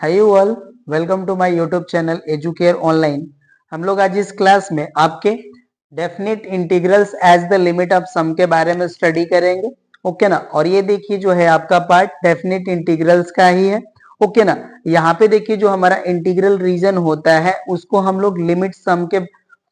Hi you all, welcome to my YouTube channel Educare online. हम लोग आज इस क्लास में आपके definite integrals as the limit of sum के बारे में स्टडी करेंगे। ओके ना। और ये देखिए जो है आपका पार्ट डेफिनिट इंटीग्रल्स का ही है। ओके ना। यहाँ पे देखिए जो हमारा इंटीग्रल रीजन होता है उसको हम लोग लिमिट सम के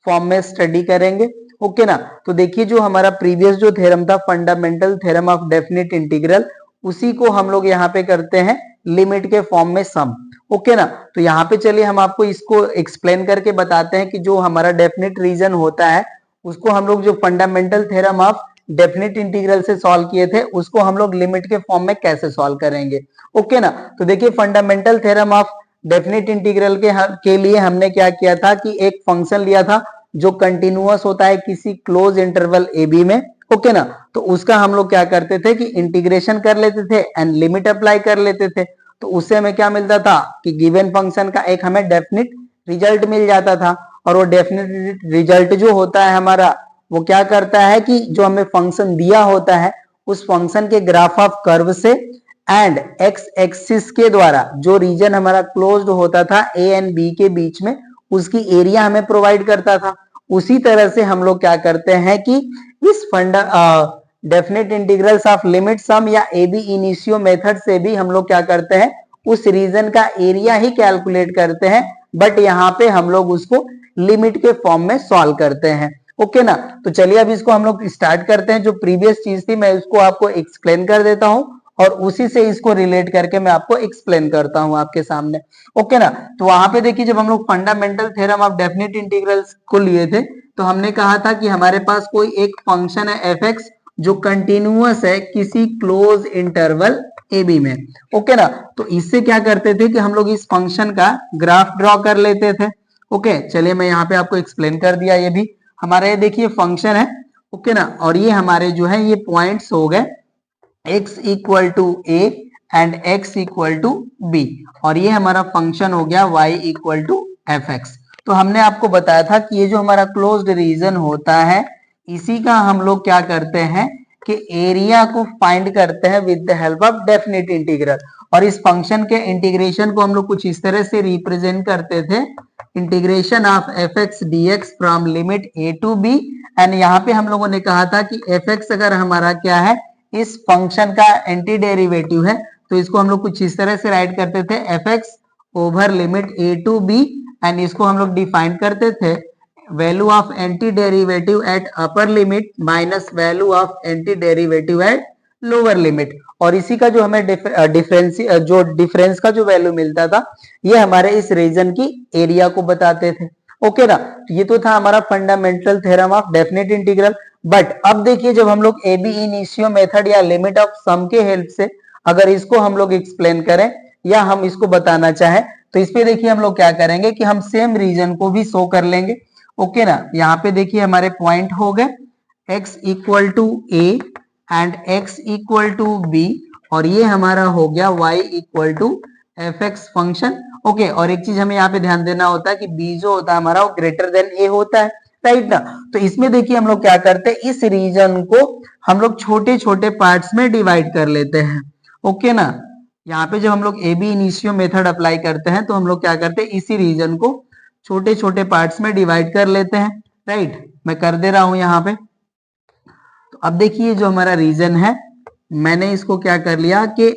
फॉर्म में स्टडी करेंगे। ओके ना। तो देखिए जो हमारा प्रीवियस जो थ्योरम था, fundamental theorem of definite integral, उसी को हम लोग यहाँ पे करते हैं लिमिट के फॉर्म में सम। ओके ना। तो यहाँ पे चलिए हम आपको इसको एक्सप्लेन करके बताते हैं कि जो हमारा डेफिनिट रीजन होता है उसको हम लोग जो fundamental theorem of definite integral से सॉल्व किए थे उसको हम लोग लिमिट के फॉर्म में कैसे सॉल्व करेंगे। ओके ना। तो देखिए fundamental theorem of definite integral के लिए हमने क्या किया था कि एक फंक्शन लिया था जो कंटिन्यूअस होता है किसी क्लोज इंटरवल ए बी में। ओके ना। तो उसका हम लोग क्या करते थे कि इंटीग्रेशन कर लेते थे एंड लिमिट अप्लाई कर लेते थे। तो उससे हमें क्या मिलता था कि गिवन फंक्शन का एक हमें डेफिनिट रिजल्ट मिल जाता था। और वो डेफिनिट रिजल्ट जो होता है हमारा, वो क्या करता है कि जो हमें फंक्शन दिया होता है उस फंक्शन के ग्राफ ऑफ कर्व से एंड एक्स एक्सिस के द्वारा जो रीजन हमारा क्लोज्ड होता था ए एंड बी के बीच में, उसकी एरिया हमें प्रोवाइड करता था। उसी तरह से हम लोग क्या करते हैं कि इस डेफिनेट इंटीग्रल्स ऑफ लिमिट सम या ए बी इनिशियो मेथड से भी हम लोग क्या करते हैं उस रीजन का एरिया ही कैलकुलेट करते हैं, बट यहाँ पे हम लोग उसको लिमिट के फॉर्म में सॉल्व करते हैं। ओके ना। तो चलिए अब इसको हम लोग स्टार्ट करते हैं। जो प्रीवियस चीज थी मैं उसको आपको एक्सप्लेन कर देता हूं और उसी से इसको रिलेट करके मैं आपको एक्सप्लेन करता हूं आपके सामने। ओके ना। तो वहां पे देखिए जब हम लोग fundamental theorem of definite integrals को लिए थे तो हमने कहा था कि हमारे पास कोई एक फंक्शन है एफ एक्स जो कंटिन्यूअस है किसी क्लोज इंटरवल ए बी में। ओके ना। तो इससे क्या करते थे कि हम लोग इस फंक्शन का ग्राफ ड्रॉ कर लेते थे। ओके चलिए मैं यहाँ पे आपको एक्सप्लेन कर दिया। ये भी हमारा ये देखिए फंक्शन है। ओके ना। और ये हमारे जो है ये पॉइंट्स हो गए x equal to a and x equal to b, और ये हमारा फंक्शन हो गया y equal to f x. तो हमने आपको बताया था कि ये जो हमारा क्लोज्ड रीजन होता है इसी का हम लोग क्या करते हैं कि एरिया को फाइंड करते हैं with the help of definite integral. और इस फंक्शन के इंटीग्रेशन को हम लोग कुछ इस तरह से रिप्रेजेंट करते थे, integration of f x d x from limit a to b. And यहाँ पे हम लोगों ने कहा था कि एफ एक्स अगर हमारा क्या है इस फंक्शन का एंटी डेरिवेटिव है तो इसको हम लोग कुछ इस तरह से राइट करते थे f x over limit a to b. And इसको हम लोग डिफाइन करते थे value of anti derivative at upper limit minus value of anti derivative at lower limit. और इसी का जो हमें डिफरेंस का जो वैल्यू मिलता था ये हमारे इस रीजन की एरिया को बताते थे। ओके ना। तो ये तो था हमारा fundamental theorem of definite integral. But अब देखिए जब हम लोग ए बी इनिशियो मेथड या लिमिट ऑफ सम के हेल्प से अगर इसको हम लोग एक्सप्लेन करें या हम इसको बताना चाहें तो इस पे देखिए हम लोग क्या करेंगे कि हम सेम रीजन को भी शो कर लेंगे। ओके ना। यहाँ पे देखिए हमारे पॉइंट हो गए x equal to a and x equal to b, और ये हमारा हो गया y equal to f x function. Okay. और एक चीज हमें यहाँ पे ध्यान देना होता है कि b जो होता है हमारा वो ग्रेटर देन a होता है, राइट ना। तो इसमें देखिए हम लोग क्या करते हैं इस रीजन को हम लोग छोटे छोटे पार्ट्स में डिवाइड कर लेते हैं। ओके ना। यहाँ पे जब हम लोग ab initio method apply करते हैं तो हम लोग क्या करते हैं इसी रीजन को छोटे छोटे पार्ट्स में डिवाइड कर लेते हैं, राइट। मैं कर दे रहा हूं यहाँ पे। तो अब देखिए जो हमारा रीजन है मैंने इसको क्या कर लिया कि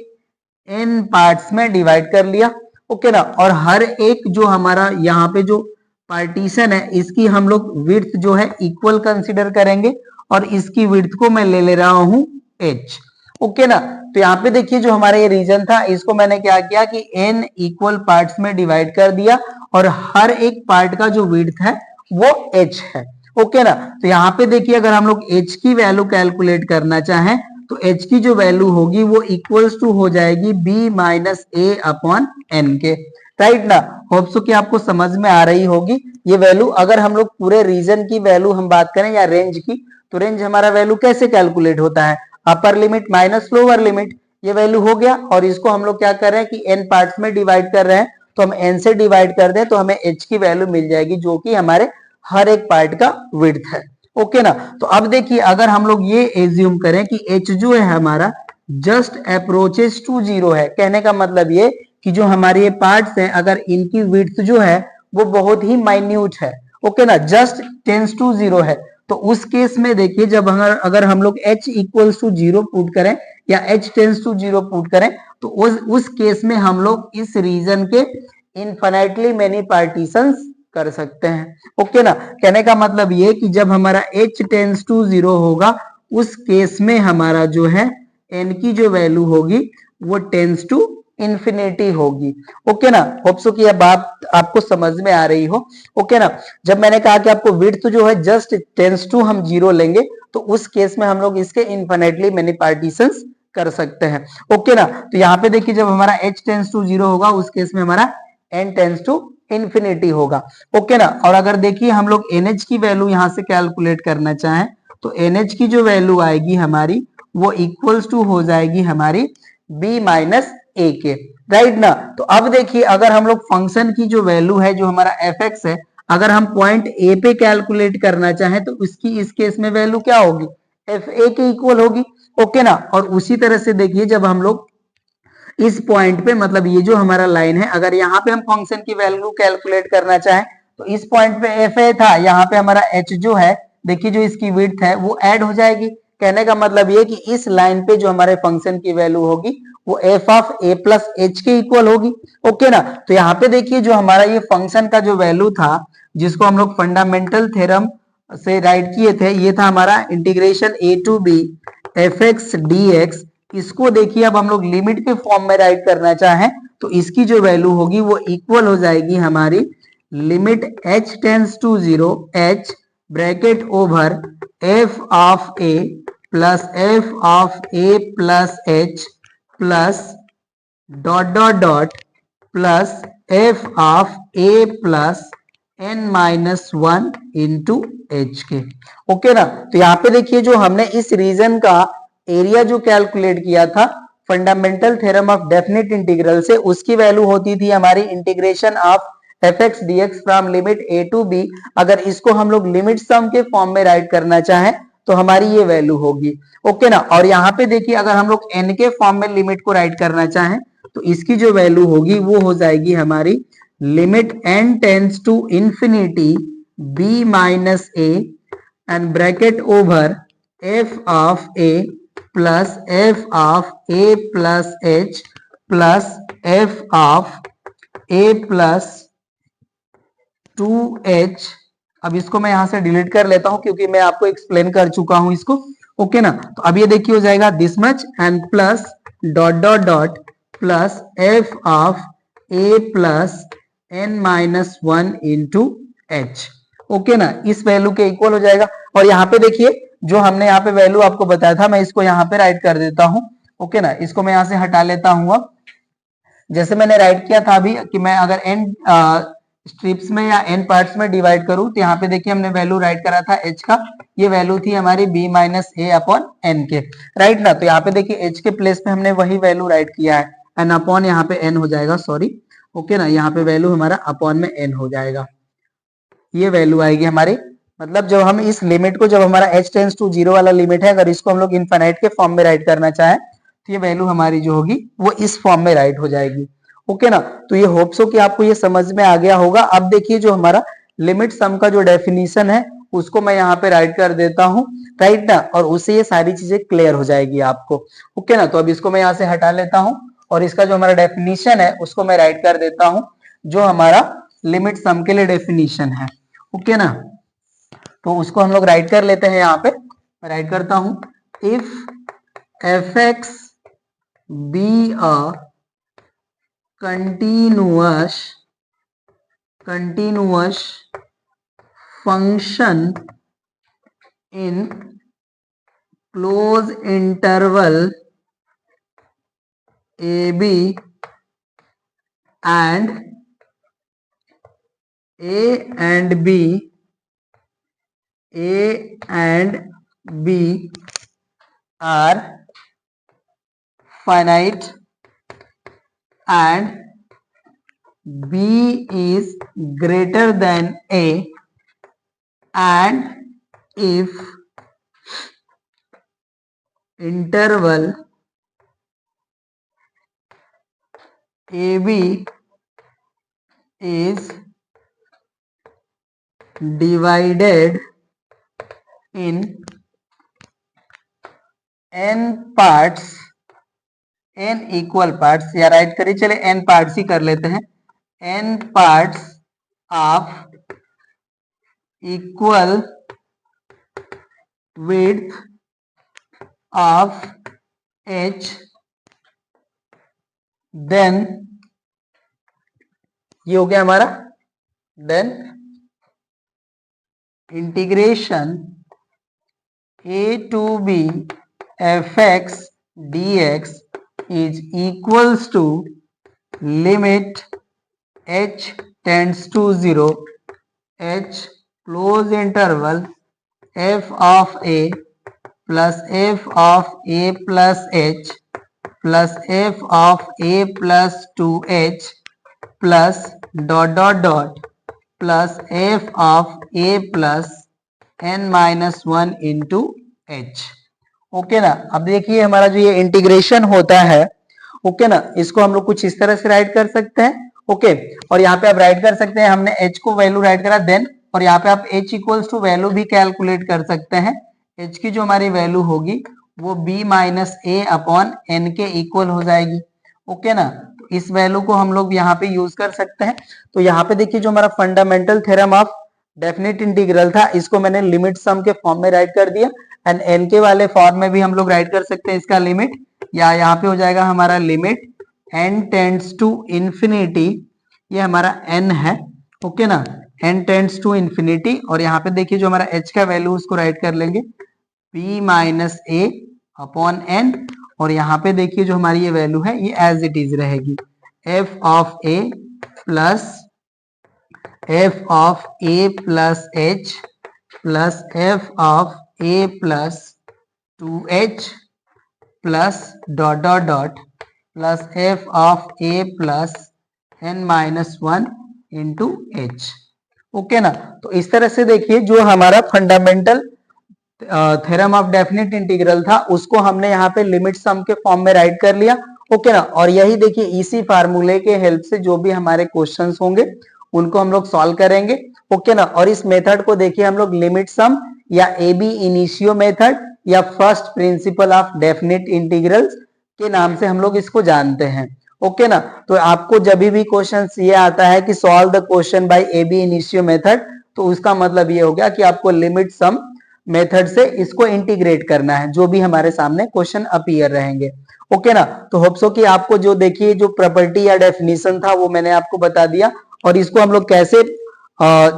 n पार्ट्स में डिवाइड कर लिया। ओके ना। और हर एक जो हमारा यहाँ पे जो पार्टीशन है इसकी हम लोग विड्थ जो है इक्वल कंसीडर करेंगे और इसकी विड्थ को मैं ले रहा हूं h। ओके ना। तो यहाँ पे देखिए जो हमारा ये रीजन था इसको मैंने क्या किया कि n इक्वल पार्ट्स में डिवाइड कर दिया और हर एक पार्ट का जो विड्थ है वो h है। ओके ना। तो यहाँ पे देखिए अगर हम लोग h की वैल्यू कैलकुलेट करना चाहें तो h की जो वैल्यू होगी वो इक्वल्स टू हो जाएगी b minus a upon N के, राइट ना। होप सो कि आपको समझ में आ रही होगी ये वैल्यू। अगर हम लोग पूरे रीजन की वैल्यू हम बात करें या रेंज की, तो रेंज हमारा वैल्यू कैसे कैलकुलेट होता है, अपर लिमिट माइनस लोअर लिमिट। ये वैल्यू हो गया और इसको हम लोग क्या कर रहे हैं कि n पार्ट्स में डिवाइड कर रहे हैं तो हम n से डिवाइड कर दें तो हमें h की वैल्यू मिल जाएगी जो कि हमारे हर एक पार्ट का विड्थ है। ओके ना। तो अब देखिए अगर हम लोग ये एज्यूम करें कि h जो है हमारा जस्ट अप्रोचेस टू जीरो है, कहने का मतलब ये कि जो हमारे ये पार्ट्स हैं अगर इनकी विड्थ जो है वो बहुत ही माइन्यूट है, ओके ना, जस्ट टेंस टू 0 है, तो उस केस में देखिए जब अगर हम लोग h इक्वल्स टू 0 पुट करें या h टेंस टू 0 पुट करें तो उस केस में हम लोग इस रीजन के इनफाइनाइटली मेनी पार्टीशंस कर सकते हैं, ओके ना। कहने का मतलब ये कि जब हमारा h टेंस टू 0 होगा उस केस में हमारा जो है n की जो वैल्यू होगी वो टेंस टू इंफिनिटी होगी, ओके ना। होप सो कि अब बात आपको समझ में आ रही हो, ओके ना। जब मैंने कहा कि आपको विड्थ जो है जस्ट टेंस टू हम 0 लेंगे तो उस केस में हम लोग इसके इनफिनिटली मेनी पार्टीशंस कर सकते हैं, ओके ना। तो यहाँ पे देखिए जब हमारा h टेंस टू 0 होगा उस केस में हमारा n टेंस टू इंफिनिटी होगा, ओके ना। और अगर देखिए हम लोग NH की वैल्यू यहाँ से कैलकुलेट करना चाहें तो NH की जो वैल्यू आएगी हमारी वो इक्वल्स टू हो जाएगी हमारी b माइनस ए के, राइट ना। तो अब देखिए अगर हम लोग फंक्शन की जो वैल्यू है जो हमारा fx है अगर हम पॉइंट ए पे कैलकुलेट करना चाहें तो उसकी इस केस में वैल्यू क्या होगी, एफ ए के इक्वल होगी, ओके ना। और उसी तरह से देखिए जब हम लोग इस पॉइंट पे मतलब ये जो हमारा लाइन है अगर यहाँ पे हम फंक्शन की वैल्यू कैलकुलेट करना चाहें तो इस पॉइंट पे एफ ए था, यहाँ पे हमारा एच जो है देखिए जो इसकी विड्थ है वो ऐड हो जाएगी। कहने का मतलब ये कि इस लाइन पे जो हमारे फंक्शन की वैल्यू होगी वो F of a plus H के इक्वल होगी, ओके ना। तो यहाँ पे देखिए जो हमारा ये फंक्शन का जो वैल्यू था जिसको हम लोग फंडामेंटल थ्योरम से राइट किए थे ये था हमारा integration a to b f x d x. इसको देखिए अब हम लोग लिमिट के फॉर्म में राइट करना चाहें तो इसकी जो वैल्यू होगी वो इक्वल हो जाएगी हमारी limit h tends to 0 h bracket over f of a plus f of a plus h plus dot dot dot plus f of a plus n minus 1 into h के, okay ना। तो यहाँ पे देखिए जो हमने इस रीजन का एरिया जो कैलकुलेट किया था fundamental theorem of definite integral से उसकी वैल्यू होती थी हमारी integration of f x d x from limit a to b. अगर इसको हम लोग लिमिट सम के फॉर्म में राइट करना चाहें तो हमारी ये वैल्यू होगी, ओके ना। और यहाँ पे देखिए अगर हम लोग n के फॉर्म में लिमिट को राइट करना चाहें तो इसकी जो वैल्यू होगी वो हो जाएगी हमारी limit n tends to infinity b minus a and bracket over f of a plus f of a plus h plus f of a plus 2h। अब इसको मैं यहां से डिलीट कर लेता हूं क्योंकि मैं आपको एक्सप्लेन कर चुका हूं इसको, ओके ना। तो अब ये देखिए हो जाएगा this much and plus dot dot dot plus f of a plus n minus 1 into h, okay ना। इस वैल्यू के इक्वल हो जाएगा। और यहाँ पे देखिए जो हमने यहाँ पे वैल्यू आपको बताया था मैं इसको यहाँ पे राइट कर देता हूँ, ओके ना। इसको मैं यहाँ से हटा लेता हूँ। अब जैसे मैंने राइट किया था अभी कि मैं अगर n स्ट्रिप्स में या n पार्ट्स में डिवाइड करूं तो यहाँ पे देखिए हमने वैल्यू राइट करा था h का, ये वैल्यू थी हमारी b minus a upon N के, राइट ना। तो यहाँ पे देखिए h के प्लेस पे हमने वही वैल्यू राइट किया है एन अपॉन यहाँ पे n हो जाएगा, सॉरी, ओके ना। यहाँ पे वैल्यू हमारा अपॉन में n हो जाएगा, ये वैल्यू आएगी हमारी। मतलब जब हम इस लिमिट को जब हमारा h टेंस टू 0 वाला लिमिट है अगर इसको हम लोग इनफाइनाइट के फॉर्म में राइट करना चाहें तो ये वैल्यू हमारी जो होगी वो इस फॉर्म में राइट हो जाएगी, ओके ना। तो ये होप सो कि आपको ये समझ में आ गया होगा। अब देखिए जो हमारा लिमिट सम का जो डेफिनेशन है उसको मैं यहाँ पे राइट कर देता हूँ, राइट ना। और उससे ये सारी चीजें क्लियर हो जाएगी आपको, ओके ना। तो अब इसको मैं यहाँ से हटा लेता हूँ और इसका जो हमारा डेफिनेशन है उसको मैं राइट कर देता हूँ जो हमारा लिमिट सम के लिए डेफिनेशन है, ओके ना। तो उसको हम लोग राइट कर लेते हैं। यहाँ पे मैं राइट करता हूं if F x be a continuous function in close interval ab and a and b are finite and b is greater than a and if interval AB is divided in n parts, n equal parts, या right करिए, चले n parts ही कर लेते हैं, n parts of equal width of h, then ये हो गया हमारा, then integration a to b fx dx is equals to limit h tends to 0 h close interval f of a plus f of a plus h plus f of a plus 2h plus dot dot dot plus f of a plus n minus 1 into h. Okay ना, अब देखिए हमारा जो ये integration होता है, okay ना, इसको हम लोग कुछ इस तरह से राइट कर सकते हैं। ओके, और यहाँ पे आप राइट कर सकते हैं, हमने h को वैल्यू राइट करा देन, और यहाँ पे आप h इक्वल्स टू वैल्यू भी कैलकुलेट कर सकते हैं। h की जो हमारी वैल्यू होगी वो b minus a upon N के इक्वल हो जाएगी। ओके ना, तो इस वैल्यू को हम लोग यहाँ पे यूज कर सकते हैं। तो यहाँ पे देखिए जो हमारा fundamental theorem of definite integral था, इसको मैंने लिमिट सम के फॉर्म में राइट कर दिया, एंड एन के वाले फॉर्म में भी हम लोग राइट कर सकते हैं इसका लिमिट, या यहाँ पे हो जाएगा हमारा limit n tends to infinity, ये हमारा n है। ओके ना, n टेंड्स टू इंफिनिटी, और यहाँ पे देखिए जो हमारा h का वैल्यू उसको राइट कर लेंगे b minus a upon n, और यहाँ पे देखिए जो हमारी ये वैल्यू है ये एज इट इज रहेगी, f of a plus f of a plus h plus f of a plus 2h plus dot dot dot plus f of a plus n minus 1 into h। Okay ना, तो इस तरह से देखिए जो हमारा fundamental theorem of definite integral था उसको हमने यहाँ पे लिमिट सम के फॉर्म में राइट कर लिया। ओके ना, और यही देखिए इसी फार्मूले के हेल्प से जो भी हमारे क्वेश्चंस होंगे उनको हम लोग सॉल्व करेंगे। ओके ना, और इस मेथड को देखिए हम लोग लिमिट सम या ए बी इनिशियो मेथड या first principle of definite integrals के नाम से हम लोग इसको जानते हैं। ओके ना, तो आपको जब भी क्वेश्चन ये आता है कि solve the question by ab initio method, तो उसका मतलब ये हो गया कि आपको लिमिट सम मेथड से इसको इंटीग्रेट करना है जो भी हमारे सामने क्वेश्चन अपीयर रहेंगे। ओके ना, तो होप सो कि आपको जो देखिए जो प्रॉपर्टी या डेफिनेशन था वो मैंने आपको बता दिया, और इसको हम लोग कैसे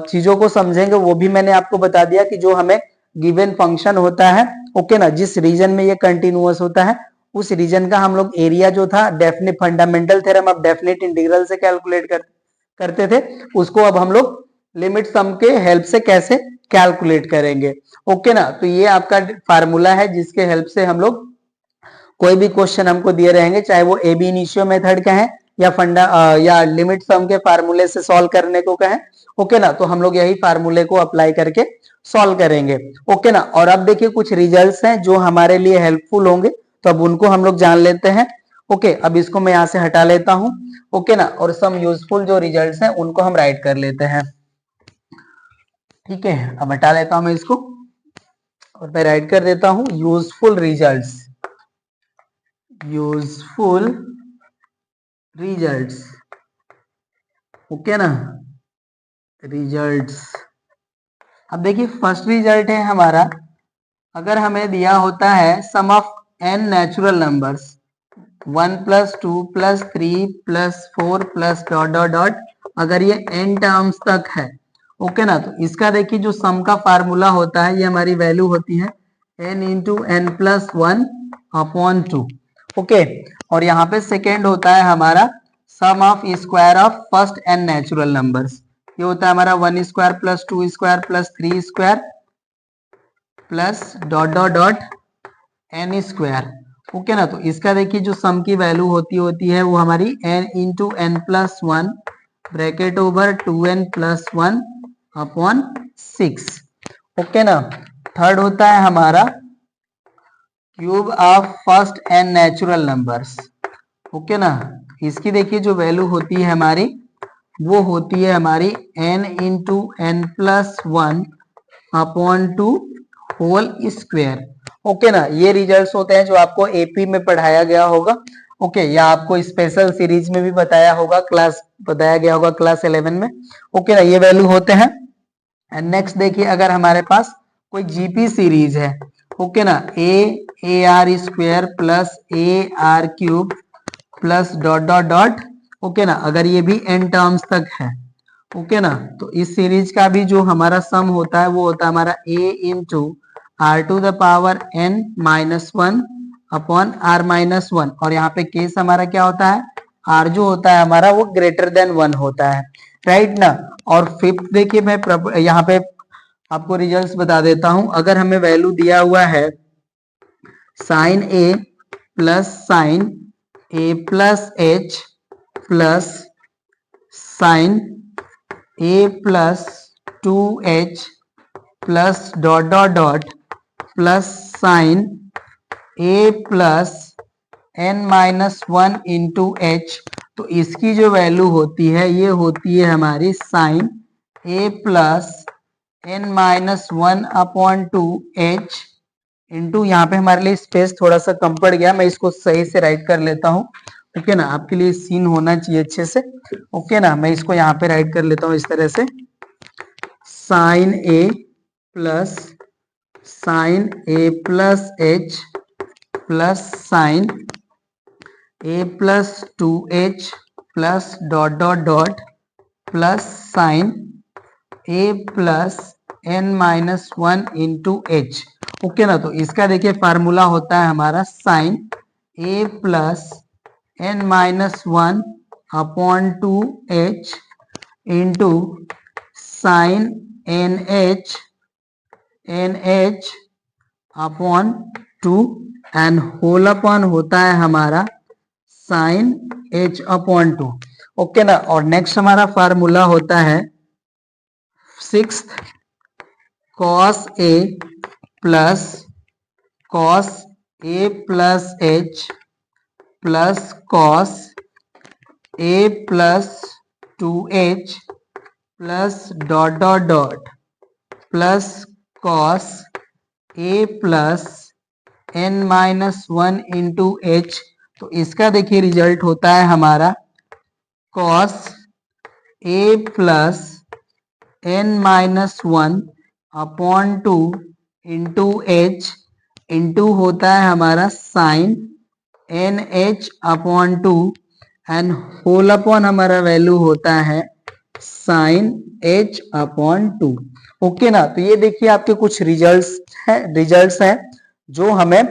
चीजों को समझेंगे वो भी मैंने आपको बता दिया कि जो हमें गिवन फंक्शन होता है, ओके ना, जिस रीजन में ये कंटिन्यूअस होता है उस रीजन का हम लोग एरिया जो था definite fundamental theorem of definite integral से कैलकुलेट करते थे, उसको अब हम लोग लिमिट सम के हेल्प से कैसे कैलकुलेट करेंगे। ओके ना, तो ये आपका फार्मूला है जिसके हेल्प से हम लोग कोई भी क्वेश्चन हमको दिए रहेंगे, चाहे वो ए बी इनिशियो मेथड का है या या लिमिट सम के फार्मूले से सॉल्व करने को कहें। ओके ना, तो हम लोग यही फार्मूले को अप्लाई करके सॉल्व करेंगे। ओके ना, और अब देखिए कुछ रिजल्ट्स हैं जो हमारे लिए हेल्पफुल होंगे, तो अब उनको हम लोग जान लेते हैं। ओके, अब इसको मैं यहाँ से हटा लेता हूँ। ओके ना, और सम यूजफुल जो रिजल्ट्स हैं उनको हम राइट कर लेते हैं। ठीक है, अब हटा लेता हूं मैं इसको और मैं राइट कर देता हूं useful results, useful results. Okay ना, रिजल्ट्स। अब देखिए फर्स्ट रिजल्ट है हमारा, अगर हमें दिया होता है sum of n natural numbers 1 + 2 + 3 + 4 + dot dot dot, अगर ये n टर्म्स तक है, ओके ना, तो इसका देखिए जो सम का फार्मूला होता है ये हमारी वैल्यू होती है n × n + 1 अपॉन 2। ओके, और यहाँ पे सेकेंड होता है हमारा sum of square of first n natural numbers, ये होता है हमारा 1² + 2² + 3² plus dot dot dot n²। Okay ना, तो इसका देखिए जो सम की वैल्यू होती है वो हमारी n × n + 1 bracket over 2n + 1 upon 6। Okay ना, थर्ड होता है हमारा cube of first n natural numbers. Okay ना, इसकी देखिए जो वैल्यू होती है हमारी, वो होती है हमारी n into n plus one upon two whole square. Okay ना, ये रिजल्ट्स होते हैं जो आपको एपी में पढ़ाया गया होगा। ओके, या आपको स्पेशल सीरीज में भी बताया होगा, बताया गया होगा क्लास 11 में। ओके ना, ये वैल्यू होते हैं। एंड नेक्स्ट देखिए, अगर हमारे पास कोई जीपी सीरीज है, ओके ना, A R square plus A R cube plus dot dot dot, okay ना, अगर ये भी n टर्म्स तक है, ओके ना, तो इस सीरीज का भी जो हमारा सम होता है वो होता है हमारा a into r to the power n minus one upon r minus one. और यहाँ पे केस हमारा क्या होता है, r जो होता है हमारा वो ग्रेटर देन वन होता है, राइट ना। और फिफ्थ देखिए, मैं यहाँ पे आपको रिजल्ट्स बता देता हूं। अगर हमें वैल्यू दिया हुआ है sine a plus sine a plus h plus sine a plus two h plus dot dot dot plus sine a plus n minus one into h, तो इसकी जो वैल्यू होती है ये होती है हमारी sine a plus n minus one upon two h into, यहाँ पे हमारे लिए स्पेस थोड़ा सा कम पड़ गया, मैं इसको सही से राइट कर लेता हूँ। ओके ना, आपके लिए सीन होना चाहिए अच्छे से। ओके ना, मैं इसको यहाँ पे राइट कर लेता हूँ इस तरह से, sine a plus h plus sine a plus two h plus dot dot dot plus sine a plus n minus one into h. Okay ना, तो इसका देखिए फार्मूला होता है हमारा sine a plus n minus one upon two h into sine n h upon two and whole upon होता है हमारा sine h upon two. Okay ना, और नेक्स्ट हमारा फार्मूला होता है sixth cos a plus h plus cos a plus two h plus dot dot dot plus cos a plus n minus one into h. तो इसका देखिए result होता है हमारा cos a plus n minus one upon two into h into होता है हमारा sine n h upon two and whole upon हमारा वैल्यू होता है sine h upon two. Okay ना, तो ये देखिए आपके कुछ रिजल्ट्स हैं जो हमें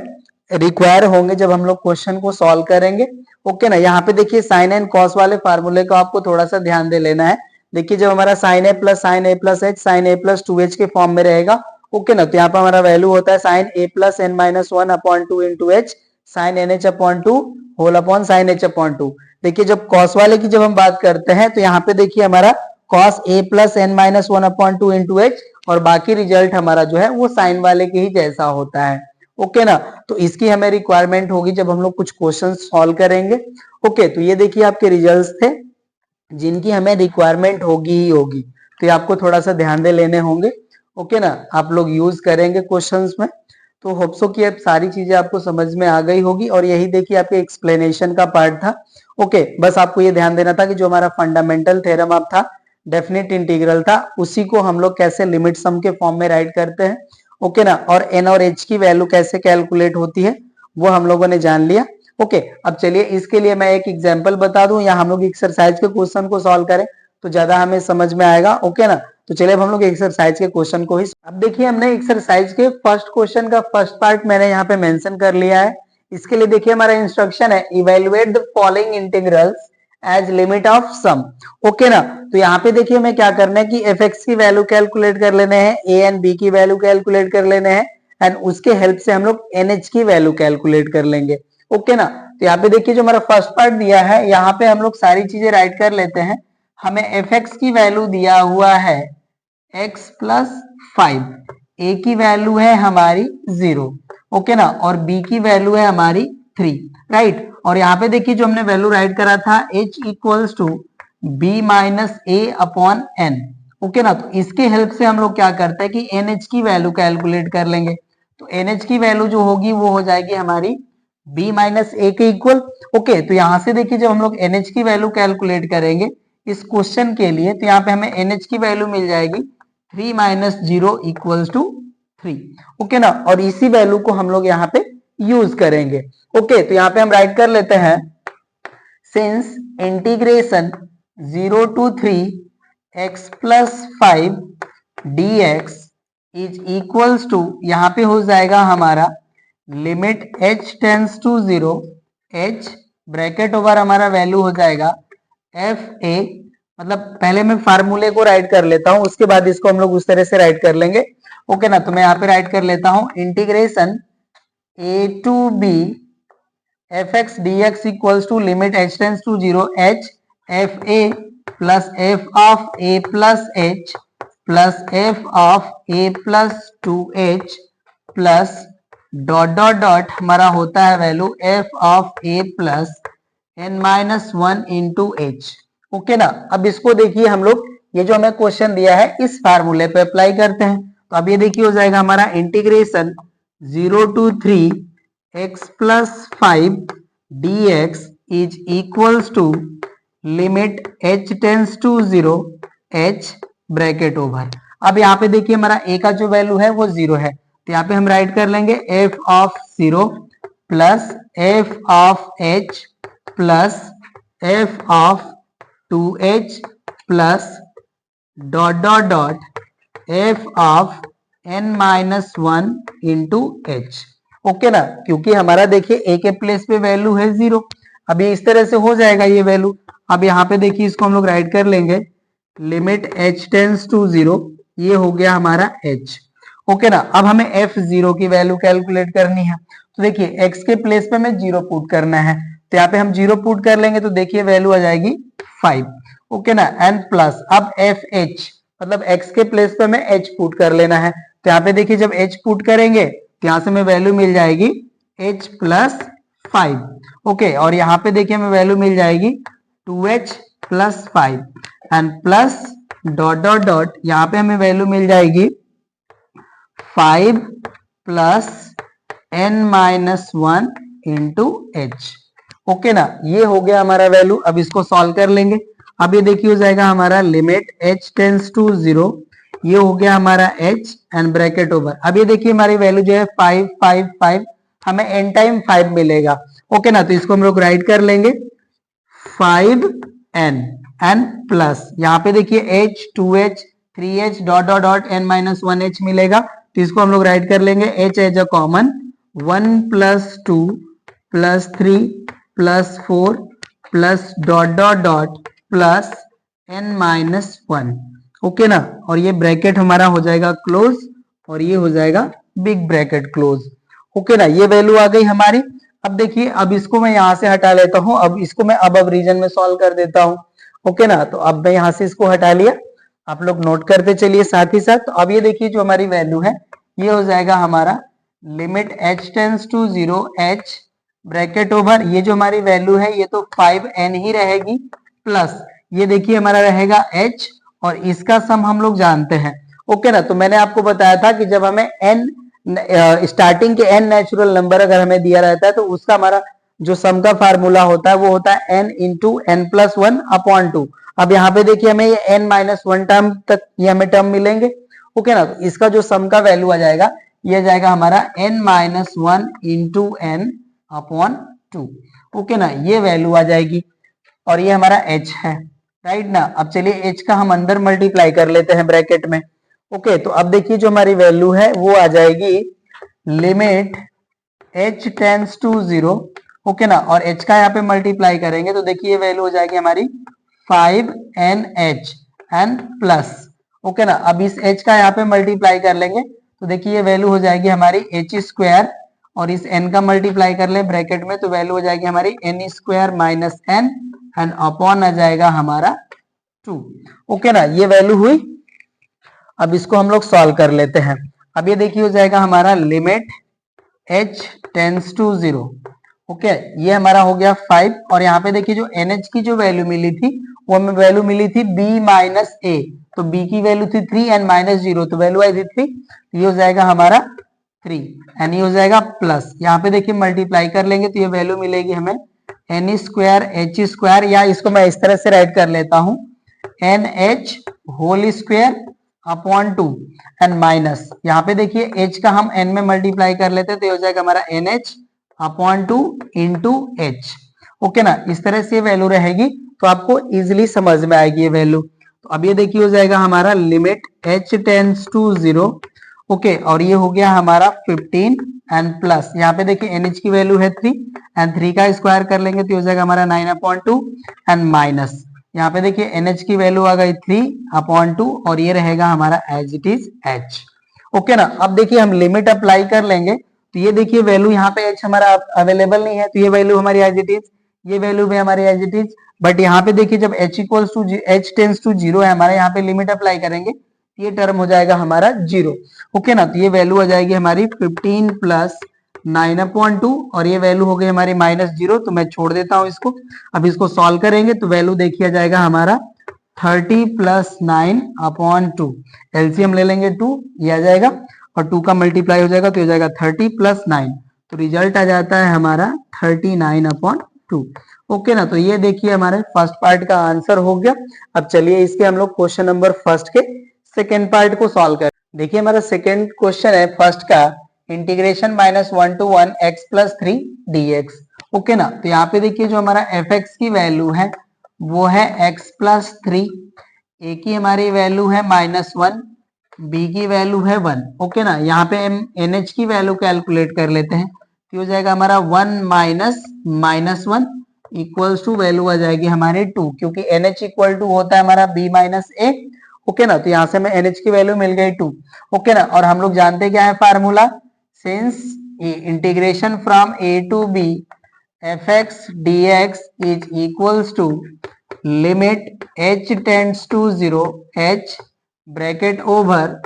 रिक्वायर होंगे जब हम लोग क्वेश्चन को सॉल्व करेंगे। ओके ना, यहाँ पे देखिए साइन एंड कॉस वाले फार्मूले को आपको थोड़ा सा ध्यान दे लेना है। देखिए जब हमारा sine a plus h sine a plus two H के फॉर्म में रहेगा, ओके ना, तो यहाँ पर हमारा वैल्यू होता है sine a plus n minus one upon two into h sine n h upon two whole upon sine h upon two. देखिए जब कॉस वाले की जब हम बात करते हैं तो यहाँ पे देखिए हमारा cos a plus n minus one upon two into h, और बाकी रिजल्ट हमारा जो है वो साइन वाले के ही जैसा होता है। ओके ना, तो इसकी हमें रिक्वायरमेंट होगी जब हम लोग कुछ क्वेश्चन सॉल्व करेंगे। ओके, तो ये देखिए आपके रिजल्ट्स थे जिनकी हमें रिक्वायरमेंट होगी ही होगी, तो ये आपको थोड़ा सा ध्यान दे लेने होंगे। ओके ना, आप लोग यूज करेंगे क्वेश्चंस में, तो होप सो कि अब सारी चीजें आपको समझ में आ गई होगी। और यही देखिए आपके एक्सप्लेनेशन का पार्ट था। ओके, बस आपको ये ध्यान देना था कि जो हमारा फंडामेंटल थ्योरम आप था, डेफिनेट इंटीग्रल था, उसी को हम लोग कैसे लिमिट सम के फॉर्म में राइट करते हैं। ओके ना, और एन और एच की वैल्यू कैसे कैलकुलेट होती है वो हम लोगों ने जान लिया। ओके, अब चलिए इसके लिए मैं एक एग्जांपल बता दूं या हम लोग एक्सरसाइज के क्वेश्चन को सॉल्व करें तो ज्यादा हमें समझ में आएगा। ओके ना, तो चलिए अब हम लोग एक्सरसाइज के क्वेश्चन को ही, अब देखिए हमने एक्सरसाइज के फर्स्ट क्वेश्चन का फर्स्ट पार्ट मैंने यहाँ पे मेंशन कर लिया है। इसके लिए देखिए हमारा इंस्ट्रक्शन है evaluate the following integrals as limit of sum. Okay ना, तो यहाँ पे देखिए हमें क्या करना है कि एफ एक्स की वैल्यू कैलकुलेट कर लेने हैं, ए एंड बी की वैल्यू कैलकुलेट कर लेने हैं, एंड उसके हेल्प से हम लोग एन एच की वैल्यू कैलकुलेट कर लेंगे। ओके ना, तो यहाँ पे देखिए जो हमारा फर्स्ट पार्ट दिया है यहाँ पे हम लोग सारी चीजें राइट कर लेते हैं। हमें एफ एक्स की वैल्यू दिया हुआ है एक्स प्लस फाइव, ए की वैल्यू है हमारी 0, ओके ना, और बी की वैल्यू है हमारी 3, राइट। और यहाँ पे देखिए जो हमने वैल्यू राइट करा था h equals to b minus a upon n, okay ना। तो इसके हेल्प से हम लोग क्या करते हैं कि NH की वैल्यू कैलकुलेट कर लेंगे। तो NH की वैल्यू जो होगी वो हो जाएगी हमारी b माइनस ए के इक्वल, ओके। तो यहाँ से देखिए जब हम लोग NH की वैल्यू कैलकुलेट करेंगे इस क्वेश्चन के लिए, तो यहाँ पे हमें NH की वैल्यू मिल जाएगी 3 माइनस 0 इक्वल्स टू 3, ओके ना। और इसी वैल्यू को हम लोग यहाँ पे यूज करेंगे, ओके। तो यहाँ पे हम राइट कर लेते हैं, since integration 0 to 3 x plus 5 dx is equals to, यहाँ पे हो जाएगा हमारा limit h tends to 0, h bracket over हमारा वैल्यू हो जाएगा एफ ए, मतलब पहले मैं फार्मूले को राइट कर लेता हूं, उसके बाद इसको हम लोग उस तरह से राइट कर लेंगे, ओके ना। तो मैं यहाँ पे राइट कर लेता हूं integration a to b f x d x equals to limit h tends to 0 h f a plus f of a plus h plus f of a plus 2h plus dot dot dot हमारा होता है value f of a plus n minus 1 into h, okay ना। अब इसको देखिए हम लोग ये जो हमें क्वेश्चन दिया है इस फार्मूले पे अप्लाई करते हैं। तो अब ये देखिए हो जाएगा हमारा integration 0 to 3 x plus 5 dx is equals to limit h tends to 0 h bracket over. अब यहाँ पे देखिए हमारा a का जो वैल्यू है वो 0 है, तो यहाँ पे हम राइट कर लेंगे f of 0 plus f of h plus f of 2h plus dot dot dot f of n minus 1 into h, okay ना। क्योंकि हमारा देखिए a के प्लेस पे वैल्यू है 0, अब ये इस तरह से हो जाएगा ये वैल्यू। अब यहाँ पे देखिए इसको हम लोग राइट कर लेंगे लिमिट h टेंस टू 0, ये हो गया हमारा h, ओके ना। अब हमें f0 की वैल्यू कैलकुलेट करनी है, तो देखिए x के प्लेस पे हमें 0 पुट करना है, तो यहाँ पे हम 0 पुट कर लेंगे तो देखिए वैल्यू आ जाएगी 5, ओके ना। एंड प्लस अब fh मतलब x के प्लेस पे हमें h पुट कर लेना है, तो यहाँ पे देखिए जब h पुट करेंगे तो यहाँ से हमें वैल्यू मिल जाएगी h प्लस 5, ओके। और यहाँ पे देखिए हमें वैल्यू मिल जाएगी 2h plus 5 and plus dot dot dot यहाँ पे हमें वैल्यू मिल जाएगी 5 plus n minus 1 into h, okay ना। ये हो गया हमारा वैल्यू। अब इसको सॉल्व कर लेंगे। अब ये देखिए हो जाएगा हमारा लिमिट h टेंस टू 0, ये हो गया हमारा h एंड ब्रैकेट ओवर। अब ये देखिए हमारी वैल्यू जो है 5 5 5, हमें n टाइम 5 मिलेगा, ओके ना। तो इसको हम लोग राइट कर लेंगे 5n एंड प्लस यहाँ पे देखिए h 2h 3h dot dot dot n minus 1h मिलेगा, तो इसको हम लोग राइट कर लेंगे h as a common 1 plus 2 plus 3 plus 4 plus dot dot dot plus n minus 1, okay ना। और ये ब्रैकेट हमारा हो जाएगा क्लोज और ये हो जाएगा बिग ब्रैकेट क्लोज, ओके ना। ये वैल्यू आ गई हमारी। अब देखिए अब इसको मैं यहाँ से हटा लेता हूँ, अब इसको मैं अब रीजन में सॉल्व कर देता हूँ, ओके ना। तो अब मैं यहाँ से इसको हटा लिया, आप लोग नोट करते चलिए साथ ही साथ। तो अब ये देखिए जो हमारी वैल्यू है ये हो जाएगा हमारा limit h tends to 0 h bracket over, ये जो हमारी वैल्यू है ये तो 5n ही रहेगी, प्लस ये देखिए हमारा रहेगा h और इसका सम हम लोग जानते हैं, ओके ना। तो मैंने आपको बताया था कि जब हमें n स्टार्टिंग के n नेचुरल नंबर अगर हमें दिया रहता है तो उसका हमारा जो सम का फार्मूला होता है वो होता है n into n plus 1 upon 2। अब यहाँ पे देखिए हमें ये n माइनस 1 टर्म तक ये हमें टर्म मिलेंगे, ओके ना। तो इसका जो सम का वैल्यू आ जाएगा ये जाएगा हमारा n minus 1 into n upon 2, okay ना। ये वैल्यू आ जाएगी और ये हमारा h है, राइट ना। अब चलिए h का हम अंदर मल्टीप्लाई कर लेते हैं ब्रैकेट में, ओके। तो अब देखिए जो हमारी वैल्यू है वो आ जाएगी limit h tends to 0, okay ना। और h का यहाँ पे मल्टीप्लाई करेंगे तो देखिए ये वैल्यू हो जाएगी हमारी 5nh एंड प्लस, ओके ना। अब इस h का यहाँ पे मल्टीप्लाई कर लेंगे तो देखिए ये वैल्यू हो जाएगी हमारी h स्क्वायर और इस n का मल्टीप्लाई कर ले ब्रैकेट में तो वैल्यू हो जाएगी हमारी n square minus n and upon आ जाएगा हमारा 2, ओके ना। ये वैल्यू हुई। अब इसको हम लोग सॉल्व कर लेते हैं। अब ये देखिए हो जाएगा हमारा limit h tends to 0, okay, ये हमारा हो गया 5 और यहाँ पे देखिए जो NH की जो वैल्यू मिली थी वो हमें वैल्यू मिली थी B माइनस ए, तो B की वैल्यू थी 3 एंड माइनस 0, तो वैल्यू आई थी 3, ये हो जाएगा हमारा 3 एंड ये हो जाएगा प्लस, यहाँ पे देखिए मल्टीप्लाई कर लेंगे तो ये वैल्यू मिलेगी हमें एन स्क्वायर एच स्क्वायर, या इसको मैं इस तरह से राइट कर लेता हूं n h whole square upon 2 and minus, यहाँ पे देखिए h का हम n में मल्टीप्लाई कर लेते हैं तो ये हो जाएगा हमारा n h upon 2 into h. Okay ना, इस तरह से वैल्यू रहेगी तो आपको इजिली समझ में आएगी ये वैल्यू। तो अब ये देखिए हो जाएगा हमारा limit h tends to 0। Okay, और ये हो गया हमारा 15 एंड प्लस, यहाँ पे देखिए NH की वैल्यू है 3 एंड 3 का स्क्वायर कर लेंगे तो हो जाएगा हमारा 9/2 एंड माइनस, यहाँ पे देखिए NH की वैल्यू आ गई 3/2 और ये रहेगा हमारा as it is H। Okay ना, अब देखिए हम लिमिट अप्लाई कर लेंगे तो ये देखिए वैल्यू यहाँ पे H हमारा अवेलेबल नहीं है तो ये वैल्यू हमारी एज इट इज, ये वैल्यू भी हमारी एज इट इज, बट यहाँ पे देखिए जब H equals to H tends to 0 है हमारे, यहाँ पे लिमिट अप्लाई करेंगे ये टर्म हो जाएगा हमारा 0। ओके ना, तो ये वैल्यू आ जाएगी हमारी 15 प्लस 9/2 और ये वैल्यू हो गई हमारी -0, तो मैं छोड़ देता हूं इसको। अब इसको सॉल्व करेंगे तो वैल्यू देखिए जाएगा हमारा 30 प्लस 9/2, एलसीएम ले लेंगे 2, ये आ जाएगा और 2 का मल्टीप्लाई हो जाएगा तो हो जाएगा 30 प्लस 9, तो रिजल्ट आ जाता है हमारा 39/2। ओके ना, तो ये देखिए हमारे फर्स्ट पार्ट का आंसर हो गया। अब चलिए इसके हम लोग क्वेश्चन नंबर फर्स्ट के सेकेंड पार्ट को सॉल्व करें। देखिए हमारा सेकेंड क्वेश्चन है फर्स्ट का, integration -1 to 1 x plus 3 dx। Okay ना, तो यहाँ पे देखिए जो हमारा fx की वैल्यू है वो है x प्लस 3, a की हमारी वैल्यू है -1, b की वैल्यू है 1। ओके ना, यहाँ पे हम nh की वैल्यू कैलकुलेट कर लेते हैं तो हो जाएगा हमारा 1 माइनस -1 इक्वल्स टू वैल्यू आ जाएगी हमारी 2, क्योंकि nh इक्वल टू होता है हमारा b माइनस ए। ओके ना, तो यहाँ से हमें NH की वैल्यू मिल गई 2। ओके ना, और हम लोग जानते हैं क्या है formula, since integration from a to b fx dx is equals to limit h tends to 0 h bracket over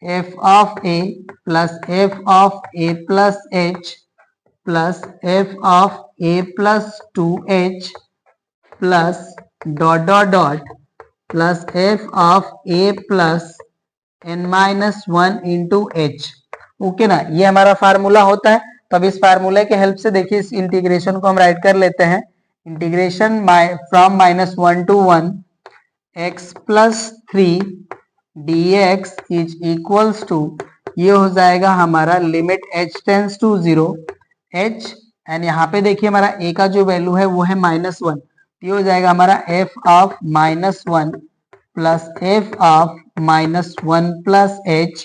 f of a plus f of a plus h plus f of a plus 2h plus dot dot dot plus f of a plus n-1 into h। Okay ना, ये हमारा formula होता है। तो अब इस फार्मूले के हेल्प से देखिए इस इंटीग्रेशन को हम राइट कर लेते हैं, integration from -1 to 1 x plus 3 dx is equals to, ये हो जाएगा हमारा limit h tends to 0 h and यहाँ पे देखिए हमारा a का जो वैल्यू है वो है -1, ये हो जाएगा हमारा f of -1 plus f of -1 plus h